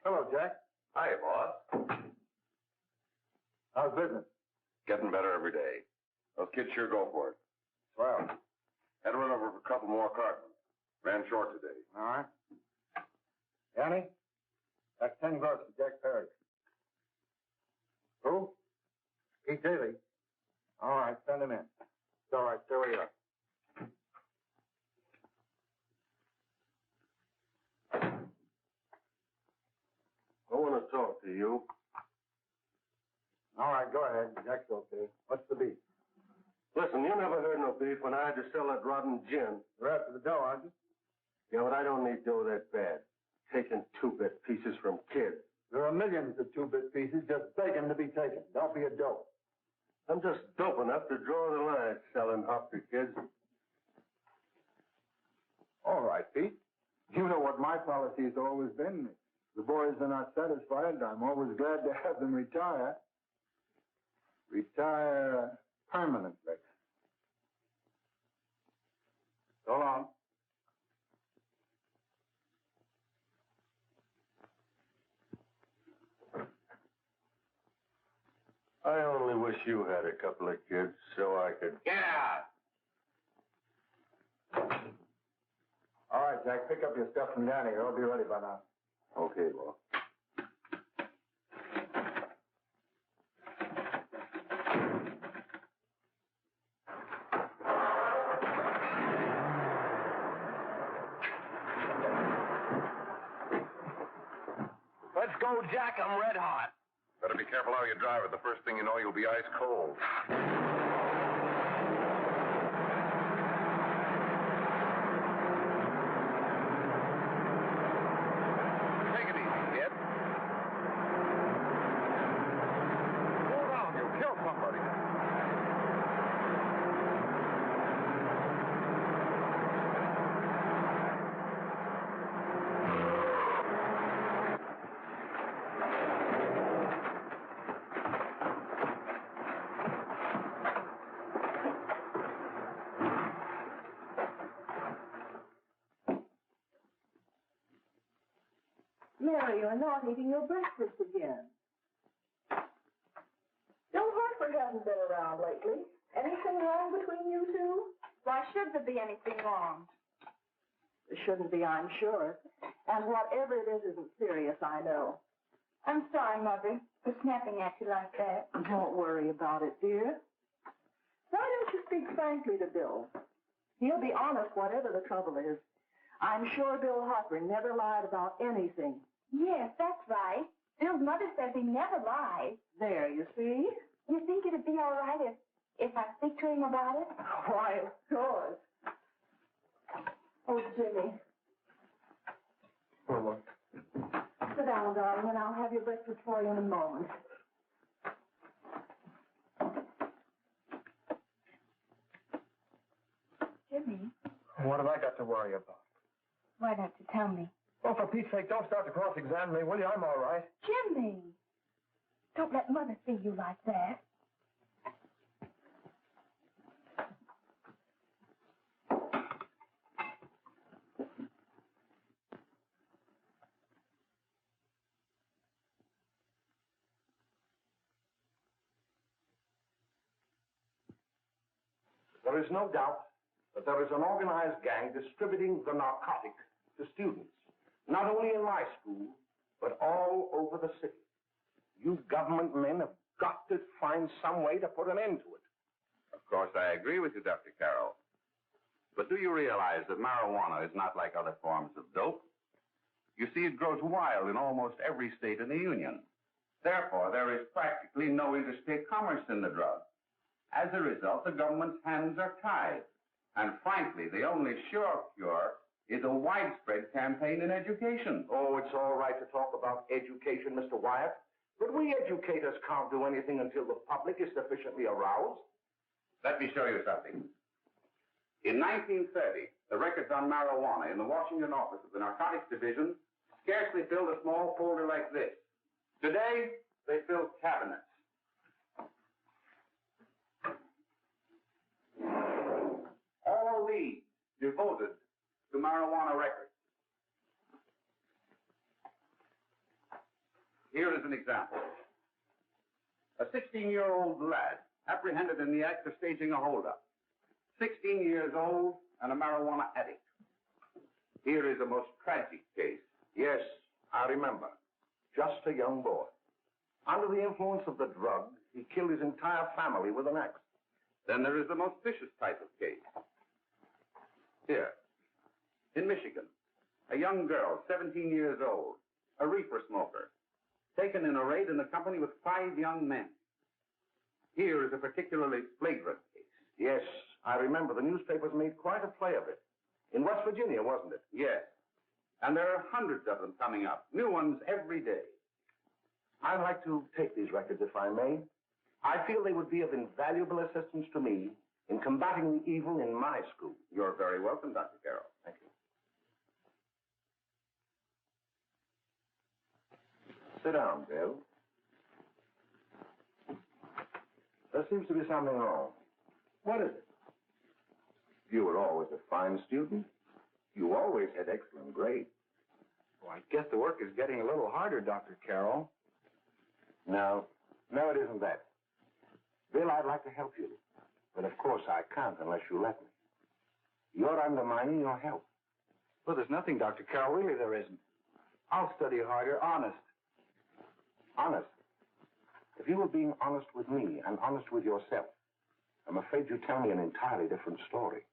[SPEAKER 1] Hello, Jack.
[SPEAKER 7] Hi, boss.
[SPEAKER 1] How's business?
[SPEAKER 7] Getting better every day. Those kids sure go for it.
[SPEAKER 1] Swell.
[SPEAKER 7] Had to run over for a couple more cartons. Ran short today.
[SPEAKER 1] All right. Yanni, that's 10 gross for Jack Perry. Who? Pete Daly. All right, send him in. It's all right, stay where you are.
[SPEAKER 7] I want to talk to you.
[SPEAKER 1] All right, go ahead. Jack's okay. What's the beef?
[SPEAKER 7] Listen, you never heard no beef when I had to sell that rotten gin.
[SPEAKER 1] You're after the dough, aren't you?
[SPEAKER 7] Yeah, but I don't need dough that bad. Taking two-bit pieces from kids.
[SPEAKER 1] There are millions of two-bit pieces just begging to be taken. Don't be a dope.
[SPEAKER 7] I'm just dope enough to draw the line selling hop to kids.
[SPEAKER 1] All right, Pete. You know what my policy has always been. If the boys are not satisfied, I'm always glad to have them retire. Retire permanently. So long.
[SPEAKER 7] I only wish you had a couple of kids so I could...
[SPEAKER 3] Get out!
[SPEAKER 1] All right, Jack, pick up your stuff from down here. I'll be ready by now.
[SPEAKER 7] Okay, well.
[SPEAKER 1] Let's go, Jack. I'm red hot.
[SPEAKER 7] Better be careful how you drive it. The first thing you know, you'll be ice cold.
[SPEAKER 1] Take it easy, kid. Slow down. You'll kill somebody.
[SPEAKER 5] Mary, you're not eating your breakfast again. Bill Harper hasn't been around lately. Anything wrong between you two?
[SPEAKER 8] Why should there be anything wrong?
[SPEAKER 5] There shouldn't be, I'm sure. And whatever it is isn't serious, I know.
[SPEAKER 8] I'm sorry, Mother, for snapping at you like that.
[SPEAKER 5] Don't worry about it, dear. Why don't you speak frankly to Bill? He'll be honest whatever the trouble is. I'm sure Bill Harper never lied about anything.
[SPEAKER 8] Yes, that's right. Bill's mother says he never lies.
[SPEAKER 5] There, you see?
[SPEAKER 8] You think it'd be all right if I speak to him about it?
[SPEAKER 5] Why, of course. Oh, Jimmy.
[SPEAKER 1] Oh,
[SPEAKER 5] Sit down, darling, and I'll have your breakfast for you in a moment.
[SPEAKER 8] Jimmy,
[SPEAKER 1] what have I got to worry about?
[SPEAKER 8] why don't you tell me?
[SPEAKER 1] Oh, for Pete's sake, don't start to cross-examine me, will you? I'm all right.
[SPEAKER 8] Jimmy! Don't let Mother see you like that.
[SPEAKER 6] There is no doubt that there is an organized gang distributing the narcotic to students, not only in my school, but all over the city. You government men have got to find some way to put an end to it.
[SPEAKER 7] Of course, I agree with you, Dr. Carroll. But do you realize that marijuana is not like other forms of dope? You see, it grows wild in almost every state in the Union. Therefore, there is practically no interstate commerce in the drug. As a result, the government's hands are tied. And frankly, the only sure cure is a widespread campaign in education.
[SPEAKER 6] Oh, it's all right to talk about education, Mr. Wyatt. But we educators can't do anything until the public is sufficiently aroused.
[SPEAKER 7] Let me show you something. In 1930, the records on marijuana in the Washington office of the Narcotics Division scarcely filled a small folder like this. Today, they fill cabinets. All these devoted to marijuana records. Here is an example. A 16-year-old lad apprehended in the act of staging a holdup. 16 years old and a marijuana addict. Here is a most tragic case.
[SPEAKER 6] Yes, I remember. Just a young boy. Under the influence of the drug, he killed his entire family with an axe.
[SPEAKER 7] Then there is the most vicious type of case. Here, in Michigan, a young girl, 17 years old, a reefer smoker, taken in a raid in the company with 5 young men. Here is a particularly flagrant case.
[SPEAKER 6] Yes, I remember. The newspapers made quite a play of it. In West Virginia, wasn't it?
[SPEAKER 7] Yes. And there are hundreds of them coming up, new ones every day.
[SPEAKER 6] I'd like to take these records, if I may. I feel they would be of invaluable assistance to me in combating the evil in my school.
[SPEAKER 7] You're very welcome, Dr. Carroll.
[SPEAKER 6] Thank you. Sit down, Bill. There seems to be something wrong. What is it? You were always a fine student. You always had excellent grades.
[SPEAKER 1] Well, I guess the work is getting a little harder, Dr. Carroll.
[SPEAKER 6] No, it isn't that. Bill, I'd like to help you. But of course I can't unless you let me. You're undermining your health.
[SPEAKER 1] Well, there's nothing, Dr. Carroll. Really, there isn't. I'll study harder, honest.
[SPEAKER 6] Honest? If you were being honest with me and honest with yourself, I'm afraid you'd tell me an entirely different story.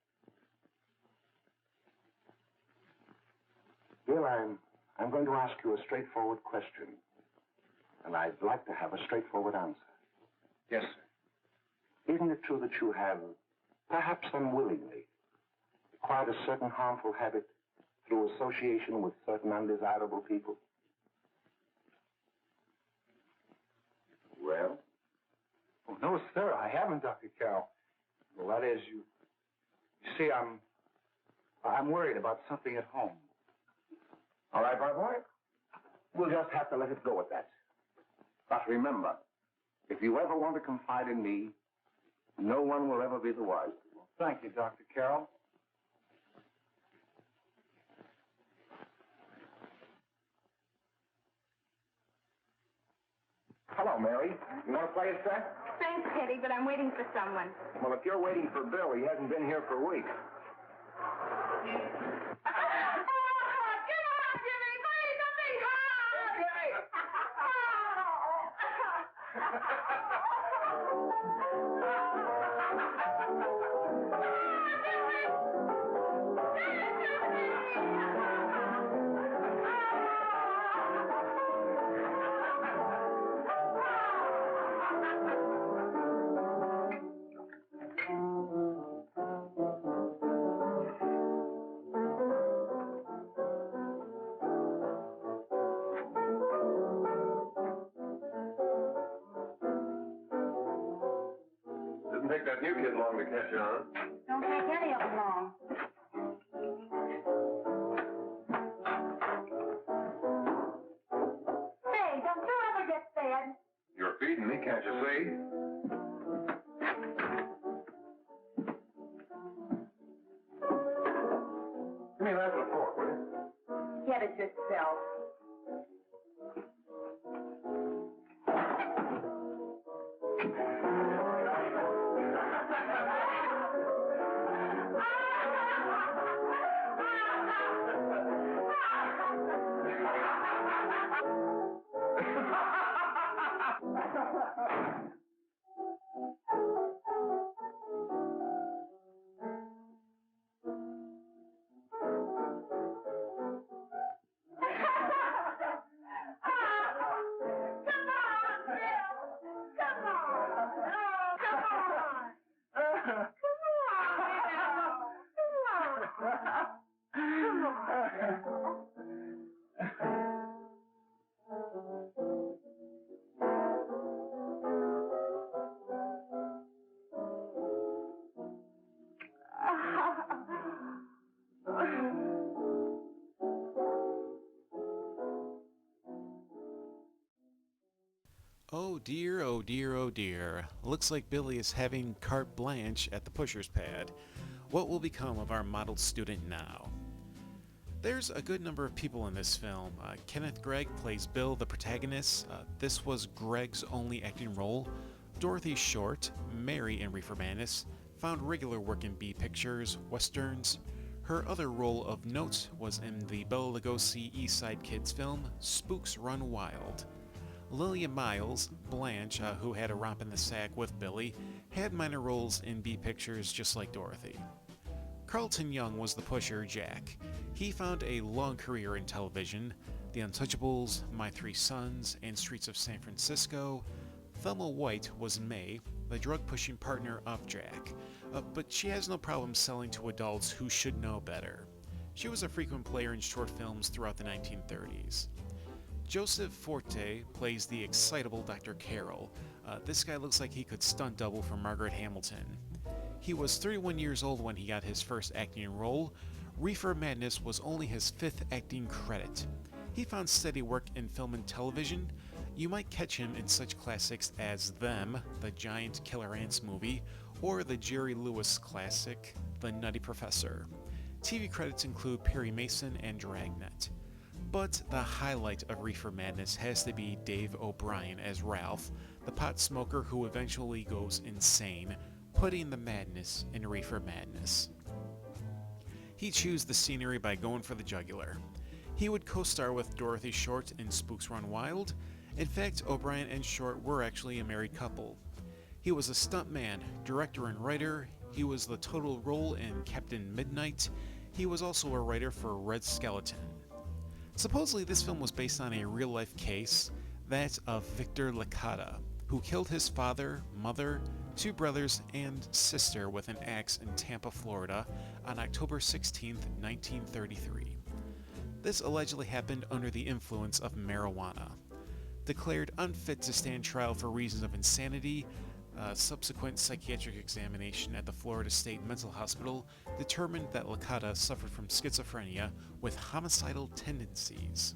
[SPEAKER 6] Bill, I'm going to ask you a straightforward question. And I'd like to have a straightforward answer.
[SPEAKER 1] Yes, sir.
[SPEAKER 6] Isn't it true that you have, perhaps unwillingly, acquired a certain harmful habit through association with certain undesirable people? Well?
[SPEAKER 1] Oh, no, sir, I haven't, Dr. Carroll. Well, that is, you see, I'm worried about something at home.
[SPEAKER 6] All right, my boy. We'll just have to let it go at that. But remember, if you ever want to confide in me, no one will ever be the wiser.
[SPEAKER 1] Thank you, Dr. Carroll.
[SPEAKER 6] Hello, Mary. You want to play a set?
[SPEAKER 8] Thanks, Teddy, but I'm waiting for someone.
[SPEAKER 6] Well, if you're waiting for Bill, he hasn't been here for weeks.
[SPEAKER 7] Didn't take that new kid long to catch on.
[SPEAKER 8] Don't take any of them long. Say, don't you ever get fed?
[SPEAKER 7] You're feeding me, can't you see?
[SPEAKER 6] Give me that and a fork, will you?
[SPEAKER 8] Get it yourself.
[SPEAKER 2] Oh dear, oh dear, oh dear. Looks like Billy is having carte blanche at the pusher's pad. What will become of our model student now? There's a good number of people in this film. Kenneth Gregg plays Bill, the protagonist. This was Gregg's only acting role. Dorothy Short, Mary in Reefer Madness, found regular work in B pictures, westerns. Her other role of note was in the Bela Lugosi East Side Kids film, Spooks Run Wild. Lillian Miles, Blanche, who had a romp in the sack with Billy, had minor roles in B pictures just like Dorothy. Carlton Young was the pusher, Jack. He found a long career in television, The Untouchables, My Three Sons, and Streets of San Francisco. Thelma White was May, the drug-pushing partner of Jack, but she has no problem selling to adults who should know better. She was a frequent player in short films throughout the 1930s. Joseph Forte plays the excitable Dr. Carroll. This guy looks like he could stunt double for Margaret Hamilton. He was 31 years old when he got his first acting role. Reefer Madness was only his 5th acting credit. He found steady work in film and television. You might catch him in such classics as Them, the giant killer ants movie, or the Jerry Lewis classic, The Nutty Professor. TV credits include Perry Mason and Dragnet. But the highlight of Reefer Madness has to be Dave O'Brien as Ralph, the pot smoker who eventually goes insane, putting the madness in Reefer Madness. He chews the scenery by going for the jugular. He would co-star with Dorothy Short in Spooks Run Wild. In fact, O'Brien and Short were actually a married couple. He was a stuntman, director, and writer. He was the total role in Captain Midnight. He was also a writer for Red Skeleton. Supposedly, this film was based on a real-life case, that of Victor Licata, who killed his father, mother, 2 brothers, and sister with an axe in Tampa, Florida, on October 16, 1933. This allegedly happened under the influence of marijuana. Declared unfit to stand trial for reasons of insanity, subsequent psychiatric examination at the Florida State Mental Hospital determined that Licata suffered from schizophrenia with homicidal tendencies.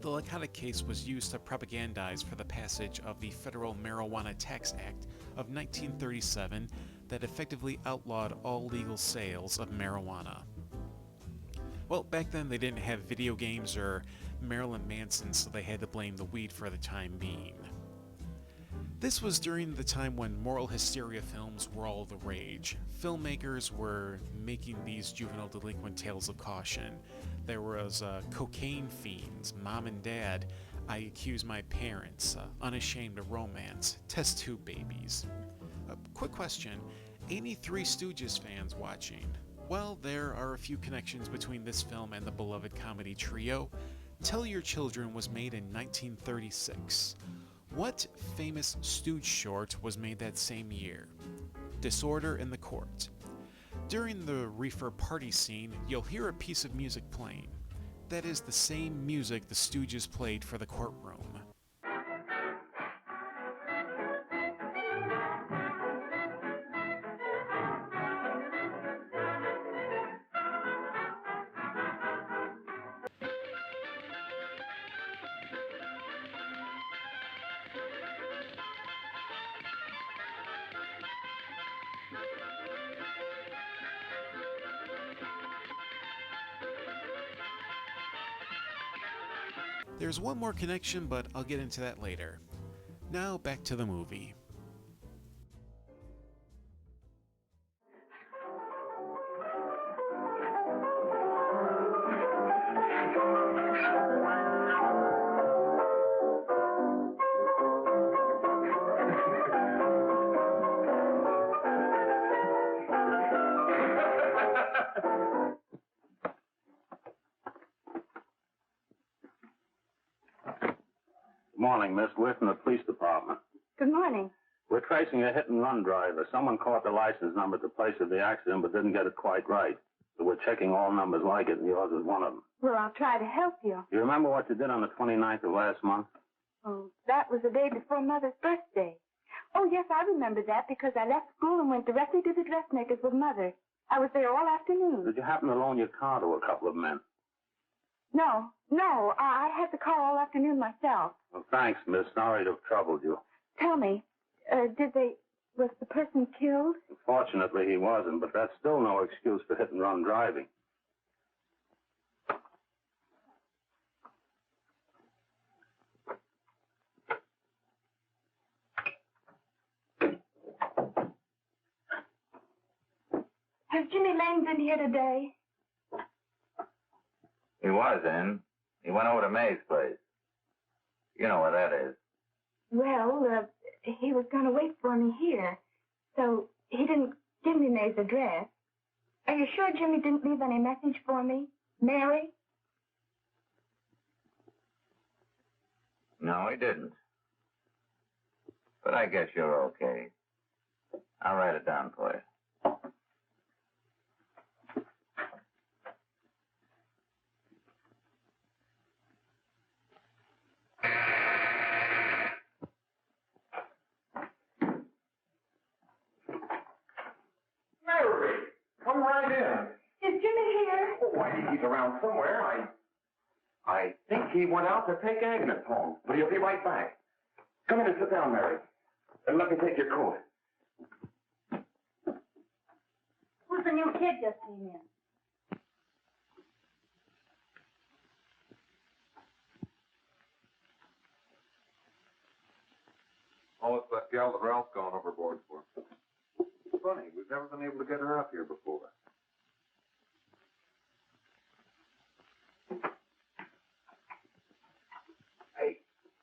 [SPEAKER 2] The Licata case was used to propagandize for the passage of the Federal Marijuana Tax Act of 1937 that effectively outlawed all legal sales of marijuana. Well, back then they didn't have video games or Marilyn Manson, so they had to blame the weed for the time being. This was during the time when moral hysteria films were all the rage. Filmmakers were making these juvenile delinquent tales of caution. There was Cocaine Fiends, Mom and Dad, I Accuse My Parents, Unashamed of Romance, Test Tube Babies. Quick question, any Three Stooges fans watching? Well, there are a few connections between this film and the beloved comedy trio. Tell Your Children was made in 1936. What famous Stooge short was made that same year? Disorder in the Court. During the Reefer party scene, you'll hear a piece of music playing. That is the same music the Stooges played for the courtroom. There's one more connection, but I'll get into that later. Now back to the movie.
[SPEAKER 6] Morning, Miss. We're from the police department.
[SPEAKER 8] Good morning.
[SPEAKER 6] We're tracing a hit-and-run driver. Someone caught the license number at the place of the accident but didn't get it quite right. So we're checking all numbers like it, and yours is one of them.
[SPEAKER 8] Well, I'll try to help you.
[SPEAKER 6] You remember what you did on the 29th of last month?
[SPEAKER 8] Oh, that was the day before Mother's birthday. Oh, yes, I remember that because I left school and went directly to the dressmaker's with Mother. I was there all afternoon.
[SPEAKER 6] Did you happen to loan your car to a couple of men?
[SPEAKER 8] No, I had the car all afternoon myself.
[SPEAKER 6] Well, thanks, miss. Sorry to have troubled you.
[SPEAKER 8] Tell me, was the person killed?
[SPEAKER 6] Fortunately, he wasn't, but that's still no excuse for hit-and-run driving.
[SPEAKER 8] Has Jimmy Lane been here today?
[SPEAKER 3] He was in. He went over to May's place. You know where that is.
[SPEAKER 8] Well, he was going to wait for me here, so he didn't give me May's address. Are you sure Jimmy didn't leave any message for me? Mary?
[SPEAKER 3] No, he didn't. But I guess you're okay. I'll write it down for you.
[SPEAKER 6] Mary, come right in.
[SPEAKER 8] Is Jimmy here?
[SPEAKER 6] Oh, why, he's around somewhere. I think he went out to take Agnes home, but he'll be right back. Come in and sit down, Mary. And let me take your coat.
[SPEAKER 8] Who's the new kid just came in?
[SPEAKER 9] Oh, it's that gal that Ralph's gone overboard for. Funny, we've never been able to get her up here before.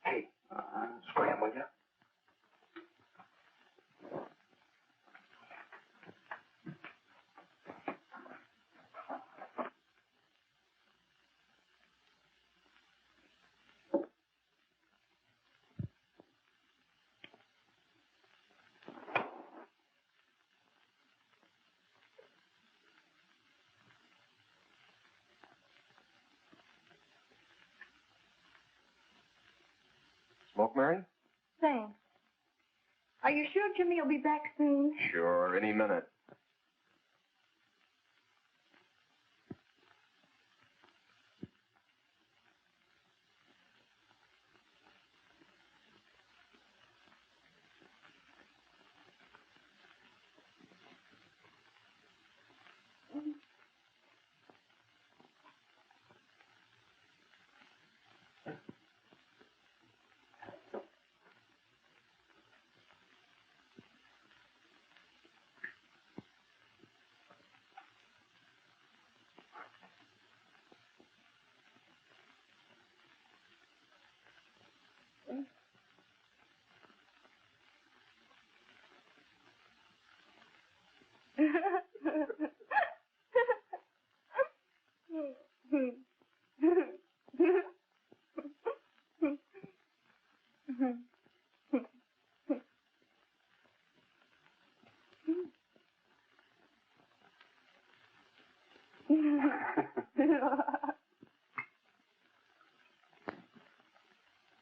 [SPEAKER 6] Hey, scram, will you?
[SPEAKER 9] Smoke, Mary?
[SPEAKER 8] Thanks. Are you sure Jimmy will be back soon?
[SPEAKER 9] Sure, any minute.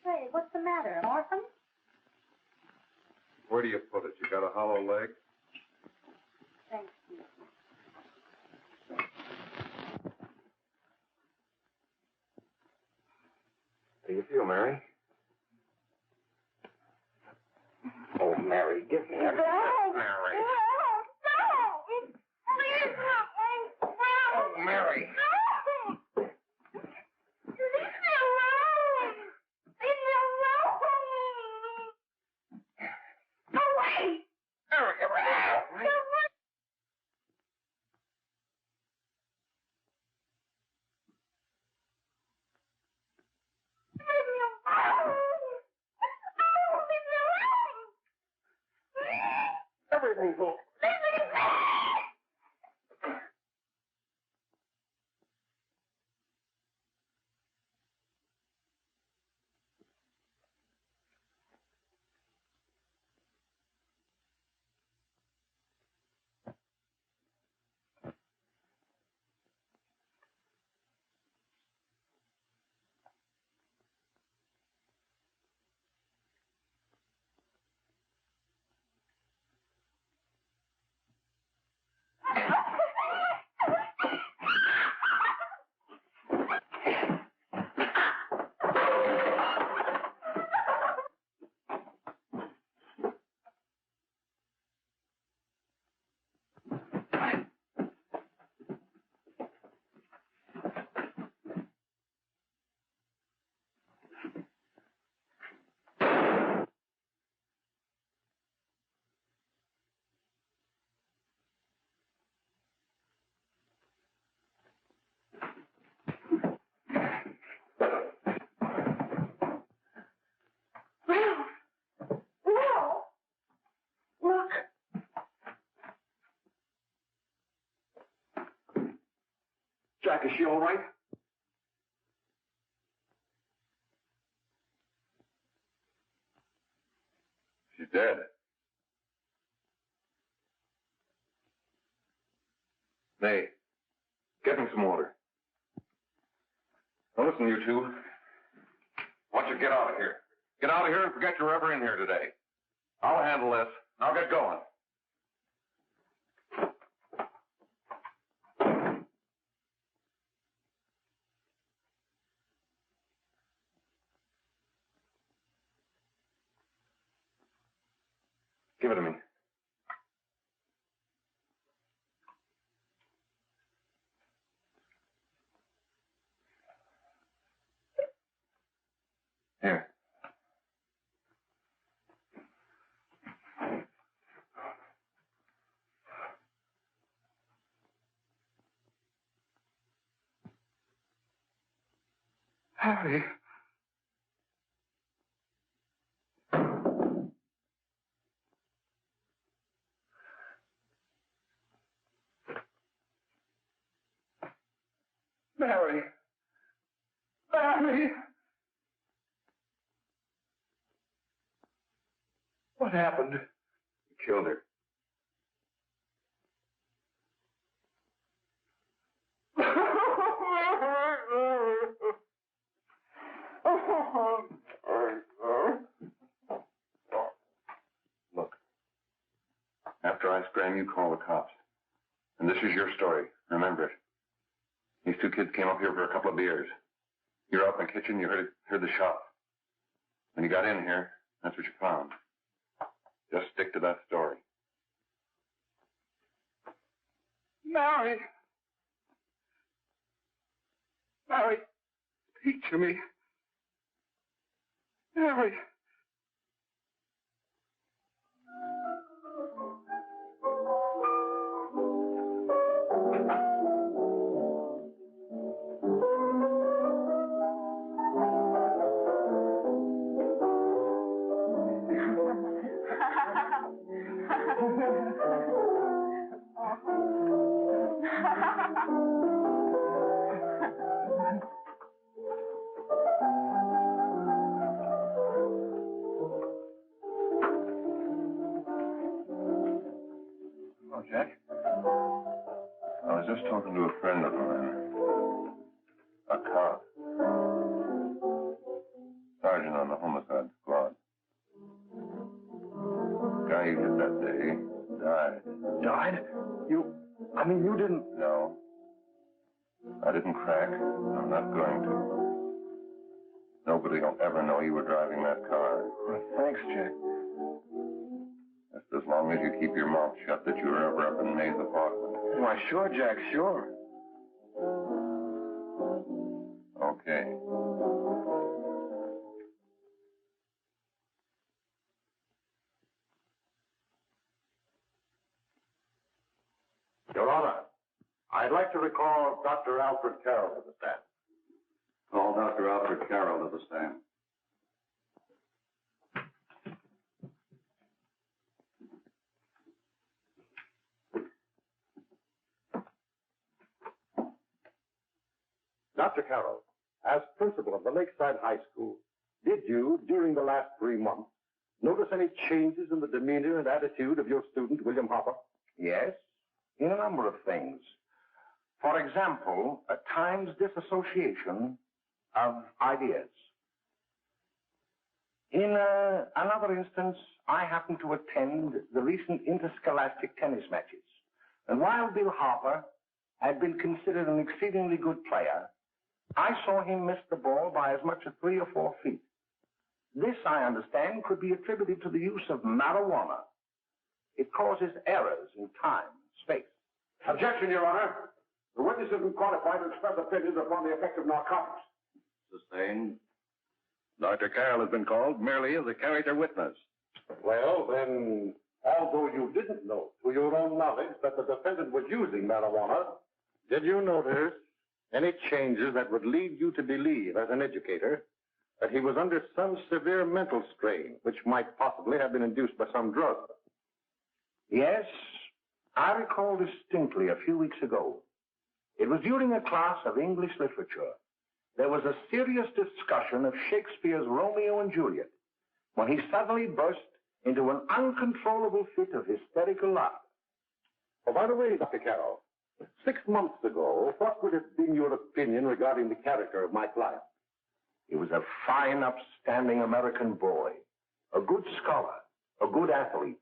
[SPEAKER 8] Hey, what's the matter? An orphan?
[SPEAKER 9] Where do you put it? You got a hollow leg?
[SPEAKER 8] Thanks.
[SPEAKER 6] How do you feel, Mary? Oh, Mary, give me a... Mary. Oh, Mary. Everything's all...
[SPEAKER 9] Jack, is she all right? She's dead. May, get me some water. Now listen, you two. I want you to get out of here. Get out of here and forget you're ever in here today. I'll handle this. Now get going. Give it to me. Here. Harry. Mary. Mary. What happened? He killed her. Look, after I scram, you call the cops. And this is your story. Remember it. These two kids came up here for a couple of beers. You're up in the kitchen, you heard the shot. When you got in here, that's what you found. Just stick to that story. Mary! Mary, speak to me. Mary! Oh, Jack. I was just talking to a friend of mine. A cop. Sergeant on the homicide squad. The guy you hit that day died. Died? You didn't... No. I didn't crack. I'm not going to. Nobody will ever know you were driving that car. Well, thanks, Jack. Just as long as you keep your mouth shut that you were ever up in May's apartment. Why, sure, Jack, sure. Okay.
[SPEAKER 6] Your Honor, I'd like to recall Dr. Alfred Carroll to the stand.
[SPEAKER 9] Call Dr. Alfred Carroll to the stand.
[SPEAKER 6] Dr. Carroll, as principal of the Lakeside High School, did you, during the last 3 months, notice any changes in the demeanor and attitude of your student, William Hopper? Yes, in a number of things. For example, at times disassociation of ideas. In another instance, I happened to attend the recent interscholastic tennis matches. And while Bill Hopper had been considered an exceedingly good player, I saw him miss the ball by as much as 3 or 4 feet. This, I understand, could be attributed to the use of marijuana. It causes errors in time and space.
[SPEAKER 9] Objection, Your Honor. The witness isn't qualified to express opinions upon the effect of narcotics.
[SPEAKER 6] Sustained. Dr. Carroll has been called merely as a character witness.
[SPEAKER 9] Well, then, although you didn't know to your own knowledge that the defendant was using marijuana, did you notice any changes that would lead you to believe, as an educator, that he was under some severe mental strain, which might possibly have been induced by some drug?
[SPEAKER 6] Yes, I recall distinctly a few weeks ago. It was during a class of English literature. There was a serious discussion of Shakespeare's Romeo and Juliet when he suddenly burst into an uncontrollable fit of hysterical laughter.
[SPEAKER 9] Oh, by the way, Dr. Carroll, 6 months ago, what would have been your opinion regarding the character of my client?
[SPEAKER 6] He was a fine, upstanding American boy, a good scholar, a good athlete,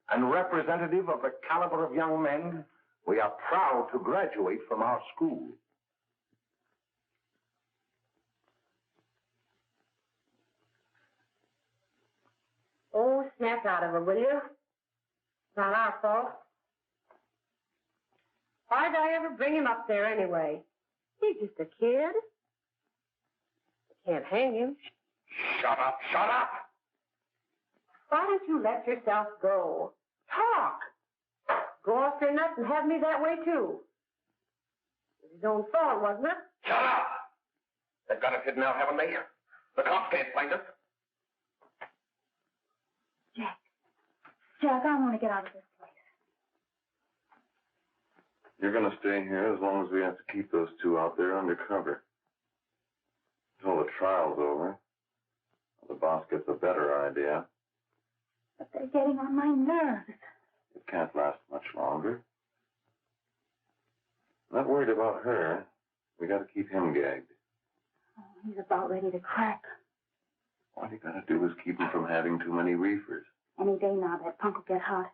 [SPEAKER 6] and representative of the caliber of young men we are proud to graduate from our school.
[SPEAKER 4] Oh, snap out of it, will you? It's not our fault. Why'd I ever bring him up there anyway? He's just a kid. I can't hang him.
[SPEAKER 6] Shut up, shut up!
[SPEAKER 4] Why don't you let yourself go? Talk. Go off your nuts and have me that way, too. It was his own fault, wasn't it?
[SPEAKER 6] Shut up! They've got it hidden now, haven't they? The cops can't find it.
[SPEAKER 8] Jack, I want to get out of this place.
[SPEAKER 9] You're going to stay here as long as we have to keep those two out there undercover. Until the trial's over. The boss gets a better idea.
[SPEAKER 8] But they're getting on my nerves.
[SPEAKER 9] It can't last much longer. Not worried about her. We got to keep him gagged.
[SPEAKER 8] Oh, he's about ready to crack.
[SPEAKER 9] All you got to do is keep him from having too many reefers.
[SPEAKER 8] Any day now, that punk will get hot.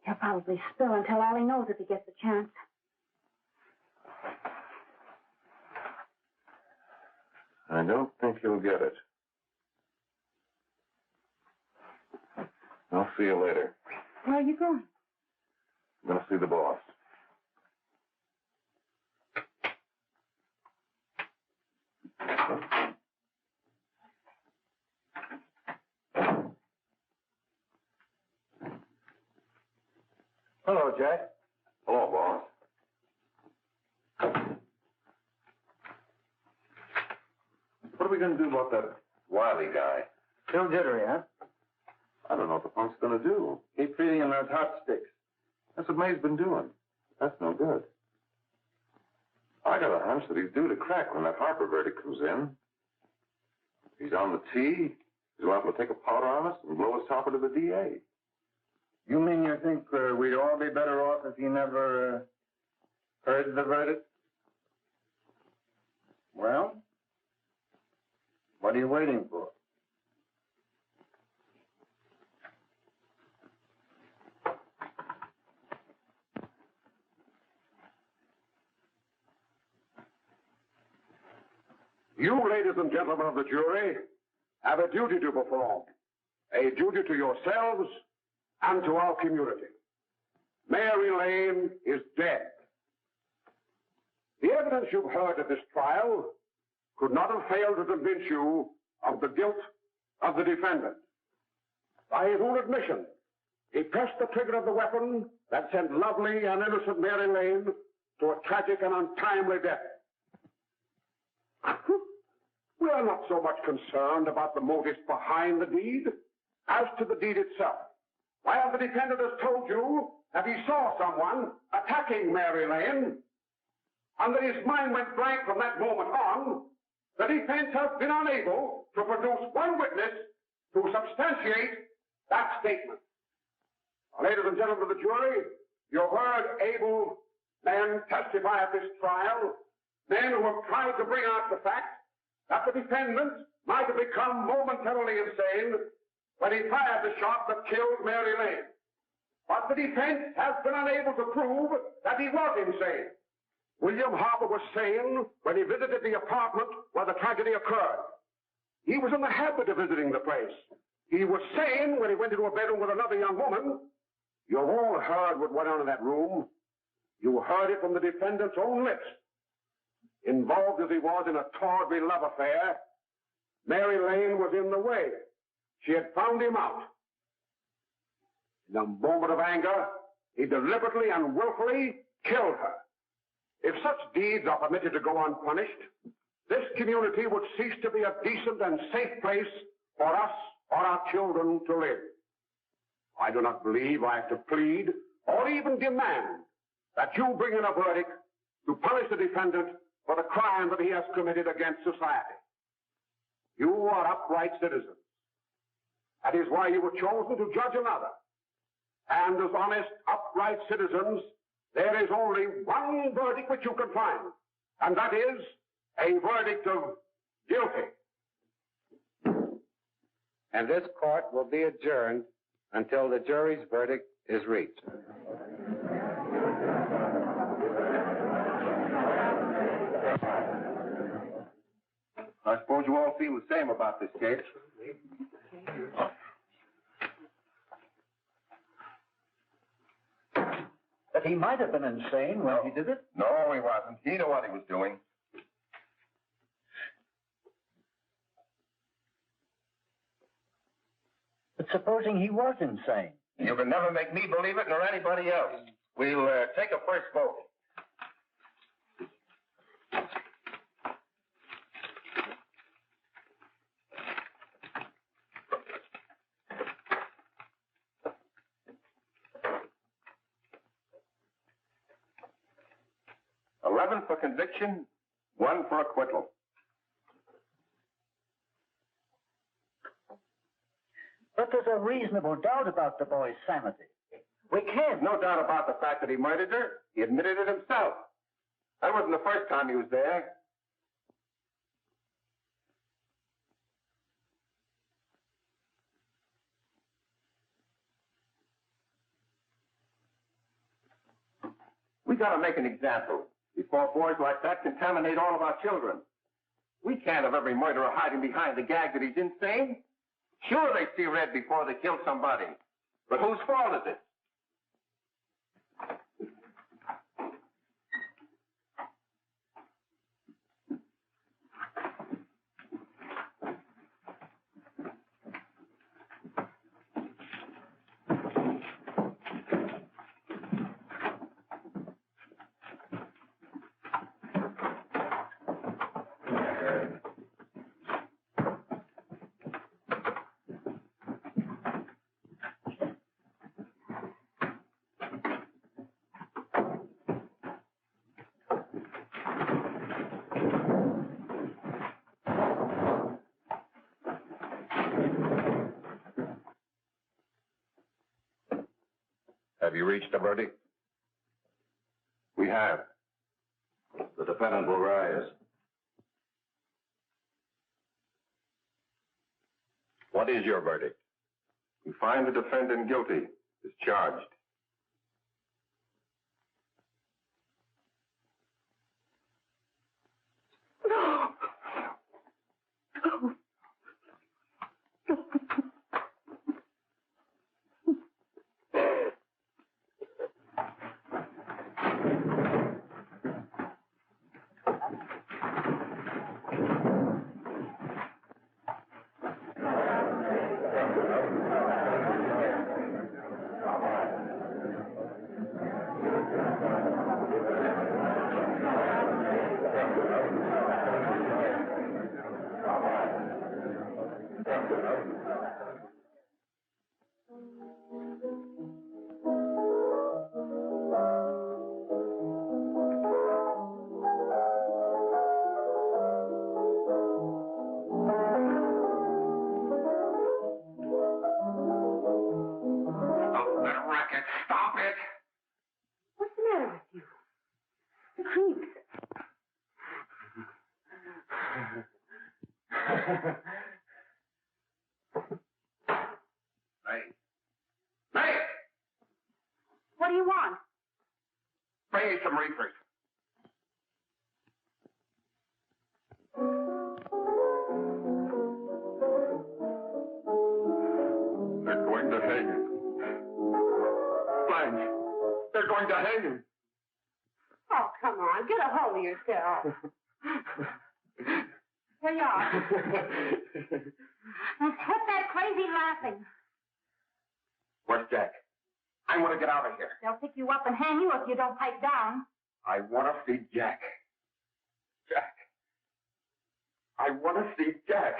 [SPEAKER 8] He'll probably spill and tell all he knows if he gets a chance.
[SPEAKER 9] I don't think he'll get it. I'll see you later.
[SPEAKER 8] Where are you going?
[SPEAKER 9] I'm going to see the boss.
[SPEAKER 6] Hello, Jack.
[SPEAKER 9] Hello, boss. What are we going to do about that Wiley guy?
[SPEAKER 1] Still jittery, huh?
[SPEAKER 9] I don't know what the punk's going to do.
[SPEAKER 1] Keep feeding him those hot sticks.
[SPEAKER 9] That's what May's been doing. That's no good. I got a hunch that he's due to crack when that Harper verdict comes in. He's on the tee. He's liable to take a powder on us and blow us topper to the DA.
[SPEAKER 1] You mean you think we'd all be better off if he never heard the verdict? Well, what are you waiting for?
[SPEAKER 10] You, ladies and gentlemen of the jury, have a duty to perform. A duty to yourselves and to our community. Mary Lane is dead. The evidence you've heard at this trial could not have failed to convince you of the guilt of the defendant. By his own admission, he pressed the trigger of the weapon that sent lovely and innocent Mary Lane to a tragic and untimely death. We are not so much concerned about the motives behind the deed as to the deed itself. While the defendant has told you that he saw someone attacking Mary Lane, and that his mind went blank from that moment on, the defense has been unable to produce one witness to substantiate that statement. Now, ladies and gentlemen of the jury, you've heard able men testify at this trial, men who have tried to bring out the fact that the defendant might have become momentarily insane when he fired the shot that killed Mary Lane. But the defense has been unable to prove that he was insane. William Harper was sane when he visited the apartment where the tragedy occurred. He was in the habit of visiting the place. He was sane when he went into a bedroom with another young woman. You've all heard what went on in that room. You heard it from the defendant's own lips. Involved as he was in a tawdry love affair, Mary Lane was in the way. She had found him out. In a moment of anger, he deliberately and willfully killed her. If such deeds are permitted to go unpunished, this community would cease to be a decent and safe place for us or our children to live. I do not believe I have to plead or even demand that you bring in a verdict to punish the defendant for the crime that he has committed against society. You are upright citizens. That is why you were chosen to judge another. And as honest, upright citizens, there is only one verdict which you can find, and that is a verdict of guilty.
[SPEAKER 1] And this court will be adjourned until the jury's verdict is reached.
[SPEAKER 9] I suppose you all feel the same about this case.
[SPEAKER 11] But he might have been insane when he did it.
[SPEAKER 9] No, he wasn't. He knew what he was doing.
[SPEAKER 11] But supposing he was insane?
[SPEAKER 9] You can never make me believe it, nor anybody else. We'll take a first vote. $11 for conviction, 1 for acquittal.
[SPEAKER 11] But there's a reasonable doubt about the boy's sanity.
[SPEAKER 9] We can't. No doubt about the fact that he murdered her. He admitted it himself. That wasn't the first time he was there. We gotta make an example before boys like that contaminate all of our children. We can't have every murderer hiding behind the gag that he's insane. Sure, they see red before they kill somebody. But whose fault is it? Have you reached a verdict? We have. The defendant will rise. What is your verdict? We find the defendant guilty, is charged.
[SPEAKER 4] No.
[SPEAKER 8] What do you want?
[SPEAKER 9] Bring me some reefers. They're going to hang him. Blanche, they're going to hang him.
[SPEAKER 4] Oh, come on. Get a hold of yourself. Here you are.
[SPEAKER 8] Now quit that crazy laughing.
[SPEAKER 9] Where's Jack? I want to get out of here.
[SPEAKER 8] They'll pick you up and hang you if you don't pipe down.
[SPEAKER 9] I want to see Jack. Jack. I want to see Jack.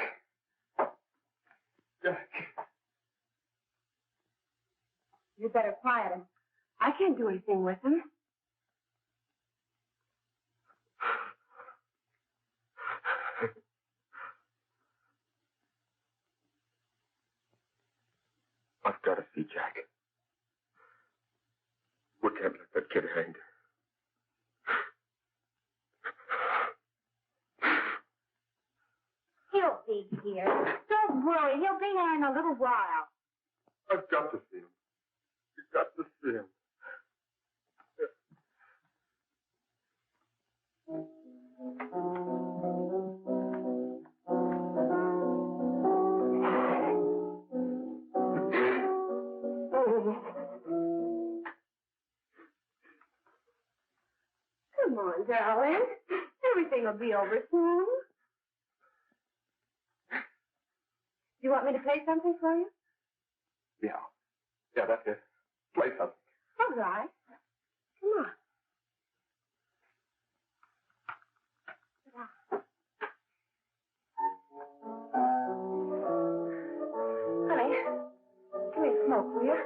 [SPEAKER 9] Jack.
[SPEAKER 8] You better quiet him.
[SPEAKER 4] I can't do anything with him.
[SPEAKER 9] I've got to see Jack. We can't let that kid hang.
[SPEAKER 4] He'll be here. Don't worry. He'll be here in a little while.
[SPEAKER 9] I've got to see him. You've got to see him.
[SPEAKER 4] Come on, darling. Everything will be over soon. You want me to play something for you?
[SPEAKER 9] Yeah. Yeah, that's it. Play something.
[SPEAKER 4] All right. Come on. Honey, give me a smoke, will you?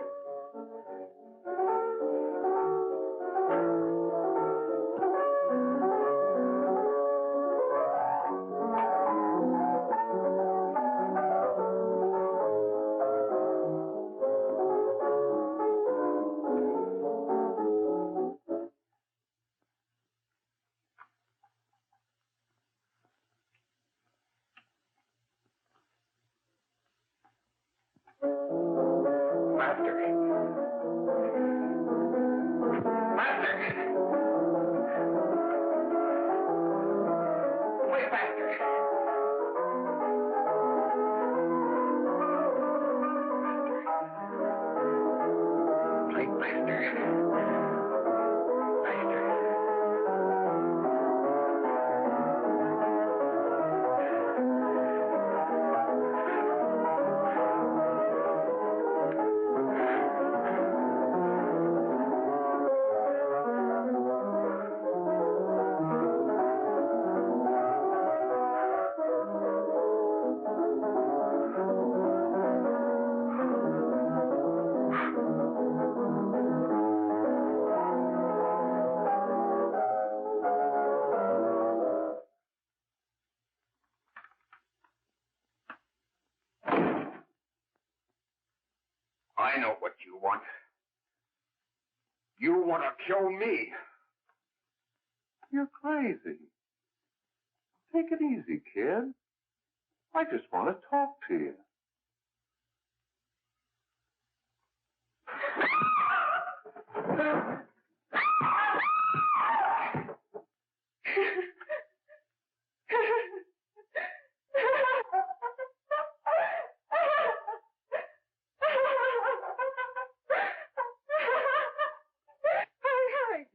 [SPEAKER 10] I know what you want. You want to kill me.
[SPEAKER 9] You're crazy. Take it easy, kid. I just want to talk to you.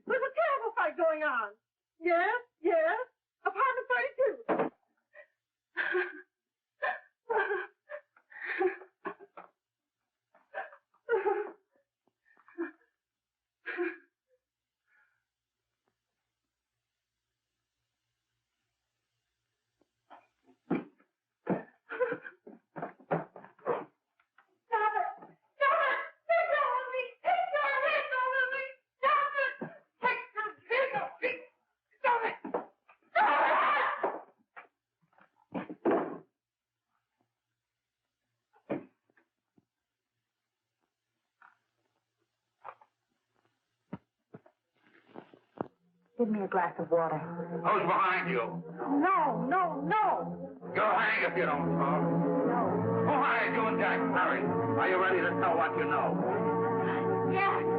[SPEAKER 4] There's a terrible fight going on. Yes, yes. Apartment 32. Give me a glass of water.
[SPEAKER 10] Who's behind you?
[SPEAKER 4] No, no, no.
[SPEAKER 10] You'll hang if you don't talk.
[SPEAKER 4] No.
[SPEAKER 10] Who hired you and Jack? Hurry. Are you ready to tell what you know?
[SPEAKER 4] Yes.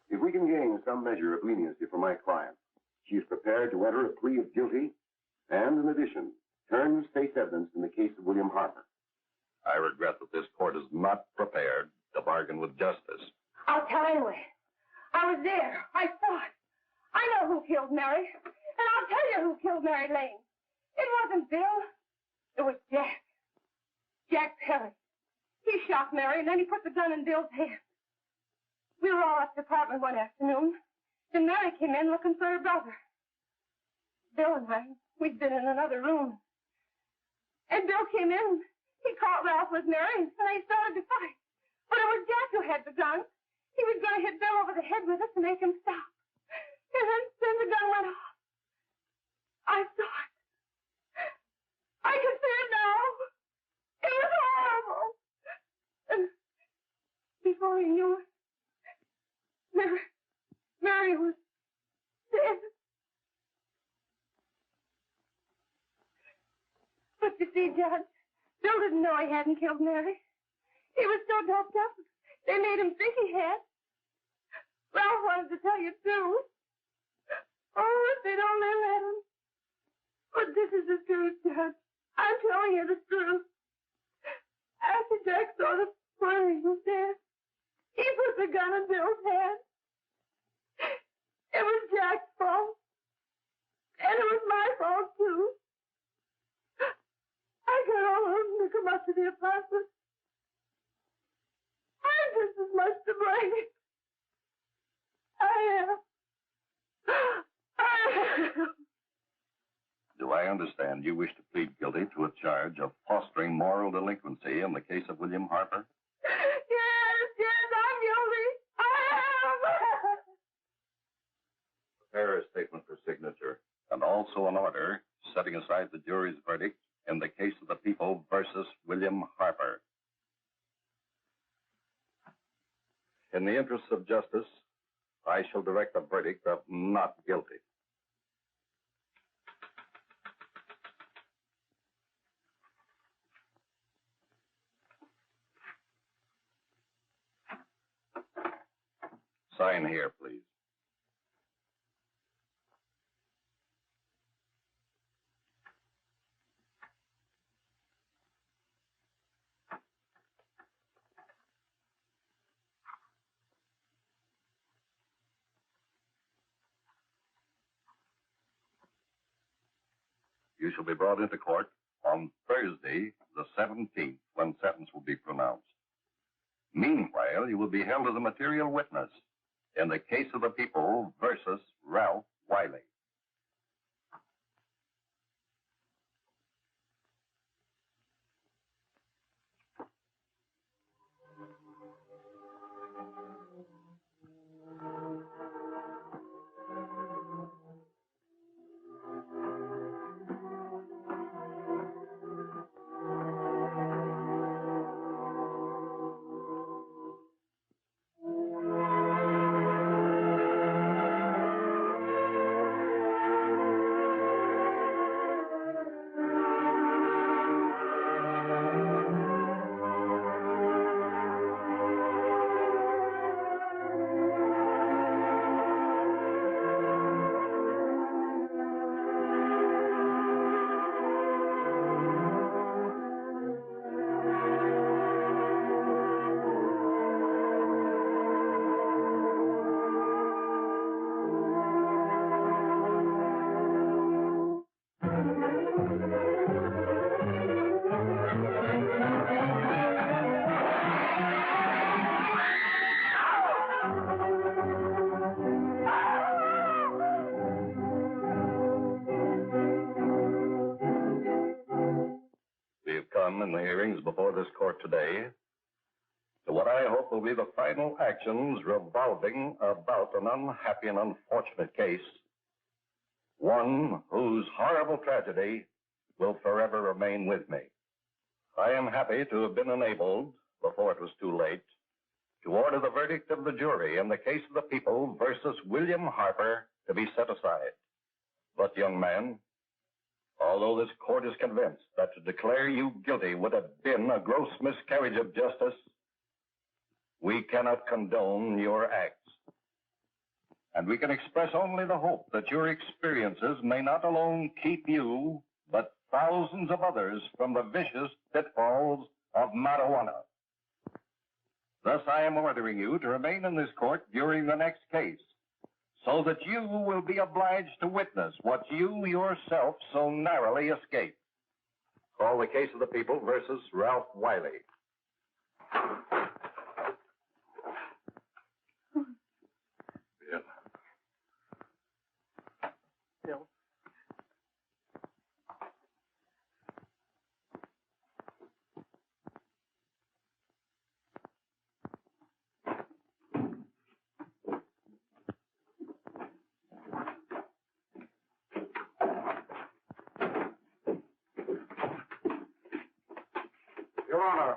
[SPEAKER 9] If we can gain some measure of leniency for my client, she is prepared to enter a plea of guilty and, in addition, turn state's evidence in the case of William Harper.
[SPEAKER 7] I regret that this court is not prepared to bargain with justice.
[SPEAKER 4] I'll tell anyway. I was there. I saw it. I know who killed Mary. And I'll tell you who killed Mary Lane. It wasn't Bill. It was Jack. Jack Perry. He shot Mary, and then he put the gun in Bill's hand. We were all at the apartment one afternoon. Then Mary came in looking for her brother. Bill and I, we'd been in another room. And Bill came in. He caught Ralph with Mary, and they started to fight. But it was Jack who had the gun. He was going to hit Bill over the head with it to make him stop. And then the gun went off. I saw it. I can see it now. It was horrible. And before he knew it, Mary was dead. But you see, Judge, Bill didn't know he hadn't killed Mary. He was so doped up, they made him think he had. Ralph wanted to tell you, too. Oh, if they'd only let him. But this is the truth, Judge. I'm telling you the truth. After Jack saw the where he was dead, he put the gun in Bill's hand. It was Jack's fault. And it was my fault, too. I got all of them to come up to the apartment. I'm just as much to blame. I am.
[SPEAKER 7] Do I understand you wish to plead guilty to a charge of fostering moral delinquency in the case of William Harper?
[SPEAKER 4] Yes, I'm guilty. I am.
[SPEAKER 7] Prepare a statement for signature, and also an order setting aside the jury's verdict in the case of the people versus William Harper. In the interests of justice, I shall direct a verdict of not guilty. Sign here, please. You shall be brought into court on Thursday, the 17th, when sentence will be pronounced. Meanwhile, you will be held as a material witness in the case of the people versus Ralph Wiley. In the hearings before this court today to what I hope will be the final actions revolving about an unhappy and unfortunate case, one whose horrible tragedy will forever remain with me. I am happy to have been enabled, before it was too late, to order the verdict of the jury in the case of the people versus William Harper to be set aside. But, young man, although this court is convinced that to declare you guilty would have been a gross miscarriage of justice, we cannot condone your acts.
[SPEAKER 9] and we can express only the hope that your experiences may not alone keep you, but thousands of others from the vicious pitfalls of marijuana. Thus, I am ordering you to remain in this court during the next case, so that you will be obliged to witness what you yourself so narrowly escaped. Call the case of the people versus Ralph Wiley.
[SPEAKER 10] Bill.
[SPEAKER 5] Bill.
[SPEAKER 10] Your Honor,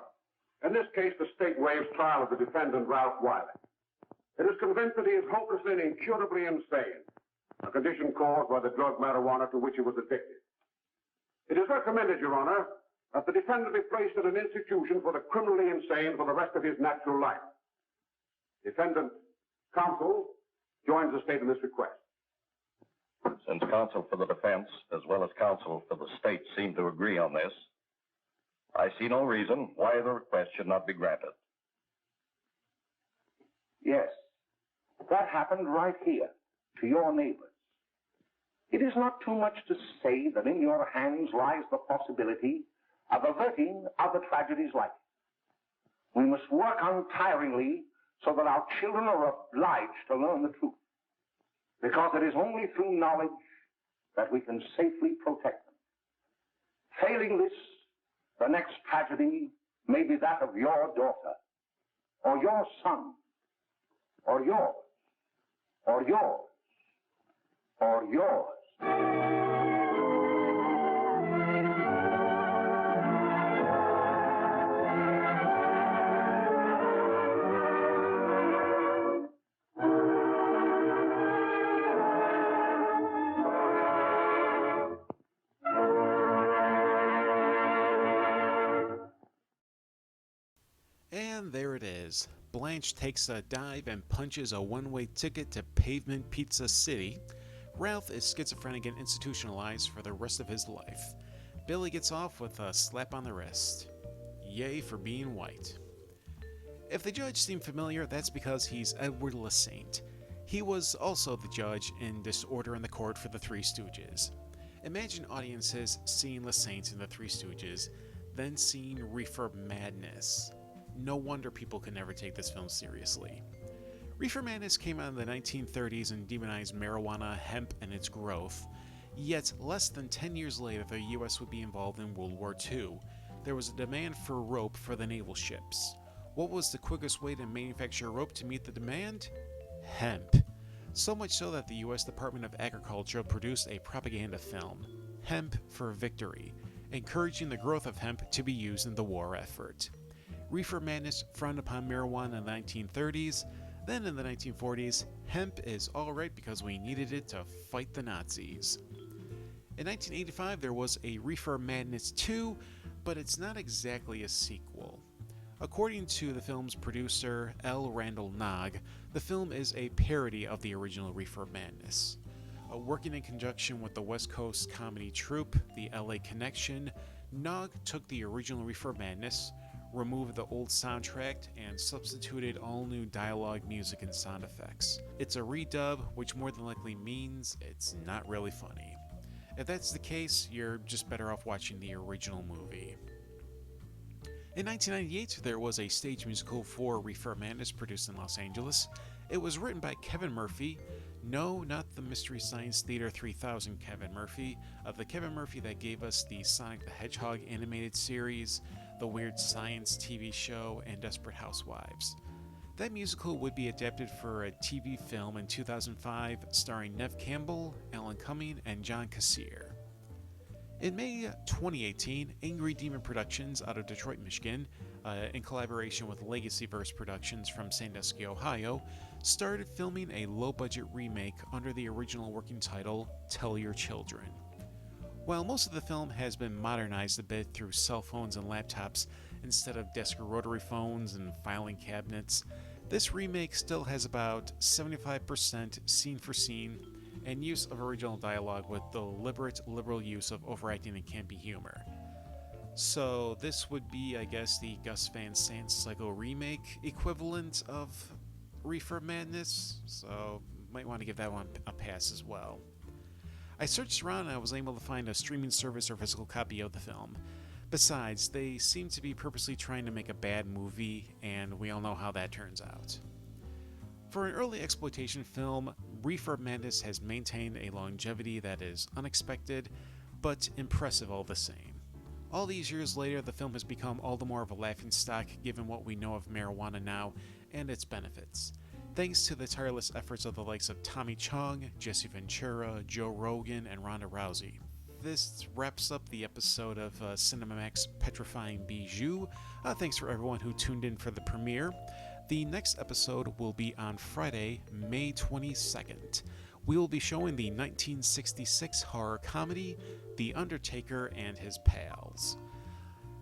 [SPEAKER 10] in this case, the state waives trial of the defendant, Ralph Wiley. It is convinced that he is hopelessly and incurably insane, a condition caused by the drug marijuana to which he was addicted. It is recommended, Your Honor, that the defendant be placed at an institution for the criminally insane for the rest of his natural life. Defendant counsel joins the state in this request.
[SPEAKER 9] Since counsel for the defense, as well as counsel for the state, seem to agree on this, I see no reason why the request should not be granted.
[SPEAKER 6] Yes, that happened right here, to your neighbors. It is not too much to say that in your hands lies the possibility of averting other tragedies like it. We must work untiringly so that our children are obliged to learn the truth, because it is only through knowledge that we can safely protect them. Failing this, the next tragedy may be that of your daughter, or your son, or yours, or yours, or yours.
[SPEAKER 2] And there it is. Blanche takes a dive and punches a one-way ticket to Pavement Pizza City. Ralph is schizophrenic and institutionalized for the rest of his life. Billy gets off with a slap on the wrist. Yay for being white. If the judge seemed familiar, that's because he's Edward Lasaint. He was also the judge in Disorder in the Court for the Three Stooges. Imagine audiences seeing Lasaint in the Three Stooges, then seeing Reefer Madness. No wonder people could never take this film seriously. Reefer Madness came out in the 1930s and demonized marijuana, hemp, and its growth. Yet, less than 10 years later, the US would be involved in World War II. There was a demand for rope for the naval ships. What was the quickest way to manufacture rope to meet the demand? Hemp. So much so that the US Department of Agriculture produced a propaganda film, Hemp for Victory, encouraging the growth of hemp to be used in the war effort. Reefer Madness frowned upon marijuana in the 1930s. Then in the 1940s, hemp is alright because we needed it to fight the Nazis. In 1985, there was a Reefer Madness 2, but it's not exactly a sequel. According to the film's producer, L. Randall Nogg, the film is a parody of the original Reefer Madness. Working in conjunction with the West Coast comedy troupe, the LA Connection, Nogg took the original Reefer Madness, removed the old soundtrack, and substituted all new dialogue, music, and sound effects. It's a redub, which more than likely means it's not really funny. If that's the case, you're just better off watching the original movie. In 1998, there was a stage musical for Reefer Madness produced in Los Angeles. It was written by Kevin Murphy. No, not the Mystery Science Theater 3000 Kevin Murphy, the Kevin Murphy that gave us the Sonic the Hedgehog animated series, the Weird Science TV show, and Desperate Housewives. That musical would be adapted for a TV film in 2005, starring Neve Campbell, Alan Cumming, and John Kassir. In May 2018, Angry Demon Productions out of Detroit, Michigan, in collaboration with Legacyverse Productions from Sandusky, Ohio, started filming a low-budget remake under the original working title, Tell Your Children. While most of the film has been modernized a bit through cell phones and laptops instead of desk or rotary phones and filing cabinets, This remake still has about 75% scene for scene and use of original dialogue with deliberate liberal use of overacting and campy humor. So this would be, I guess, the Gus Van Sant Psycho remake equivalent of Reefer Madness, so might want to give that one a pass as well. I searched around and I was able to find a streaming service or physical copy of the film. Besides, they seem to be purposely trying to make a bad movie, and we all know how that turns out. For an early exploitation film, Reefer Madness has maintained a longevity that is unexpected, but impressive all the same. All these years later, the film has become all the more of a laughingstock given what we know of marijuana now and its benefits. Thanks to the tireless efforts of the likes of Tommy Chong, Jesse Ventura, Joe Rogan, and Ronda Rousey. This wraps up the episode of Cinemax Petrifying Bijou. Thanks for everyone who tuned in for the premiere. The next episode will be on Friday, May 22nd. We will be showing the 1966 horror comedy, The Undertaker and His Pals.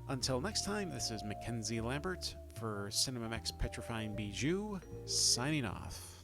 [SPEAKER 2] Until next time, this is Mackenzie Lambert for Cinemax Petrifying Bijou, signing off.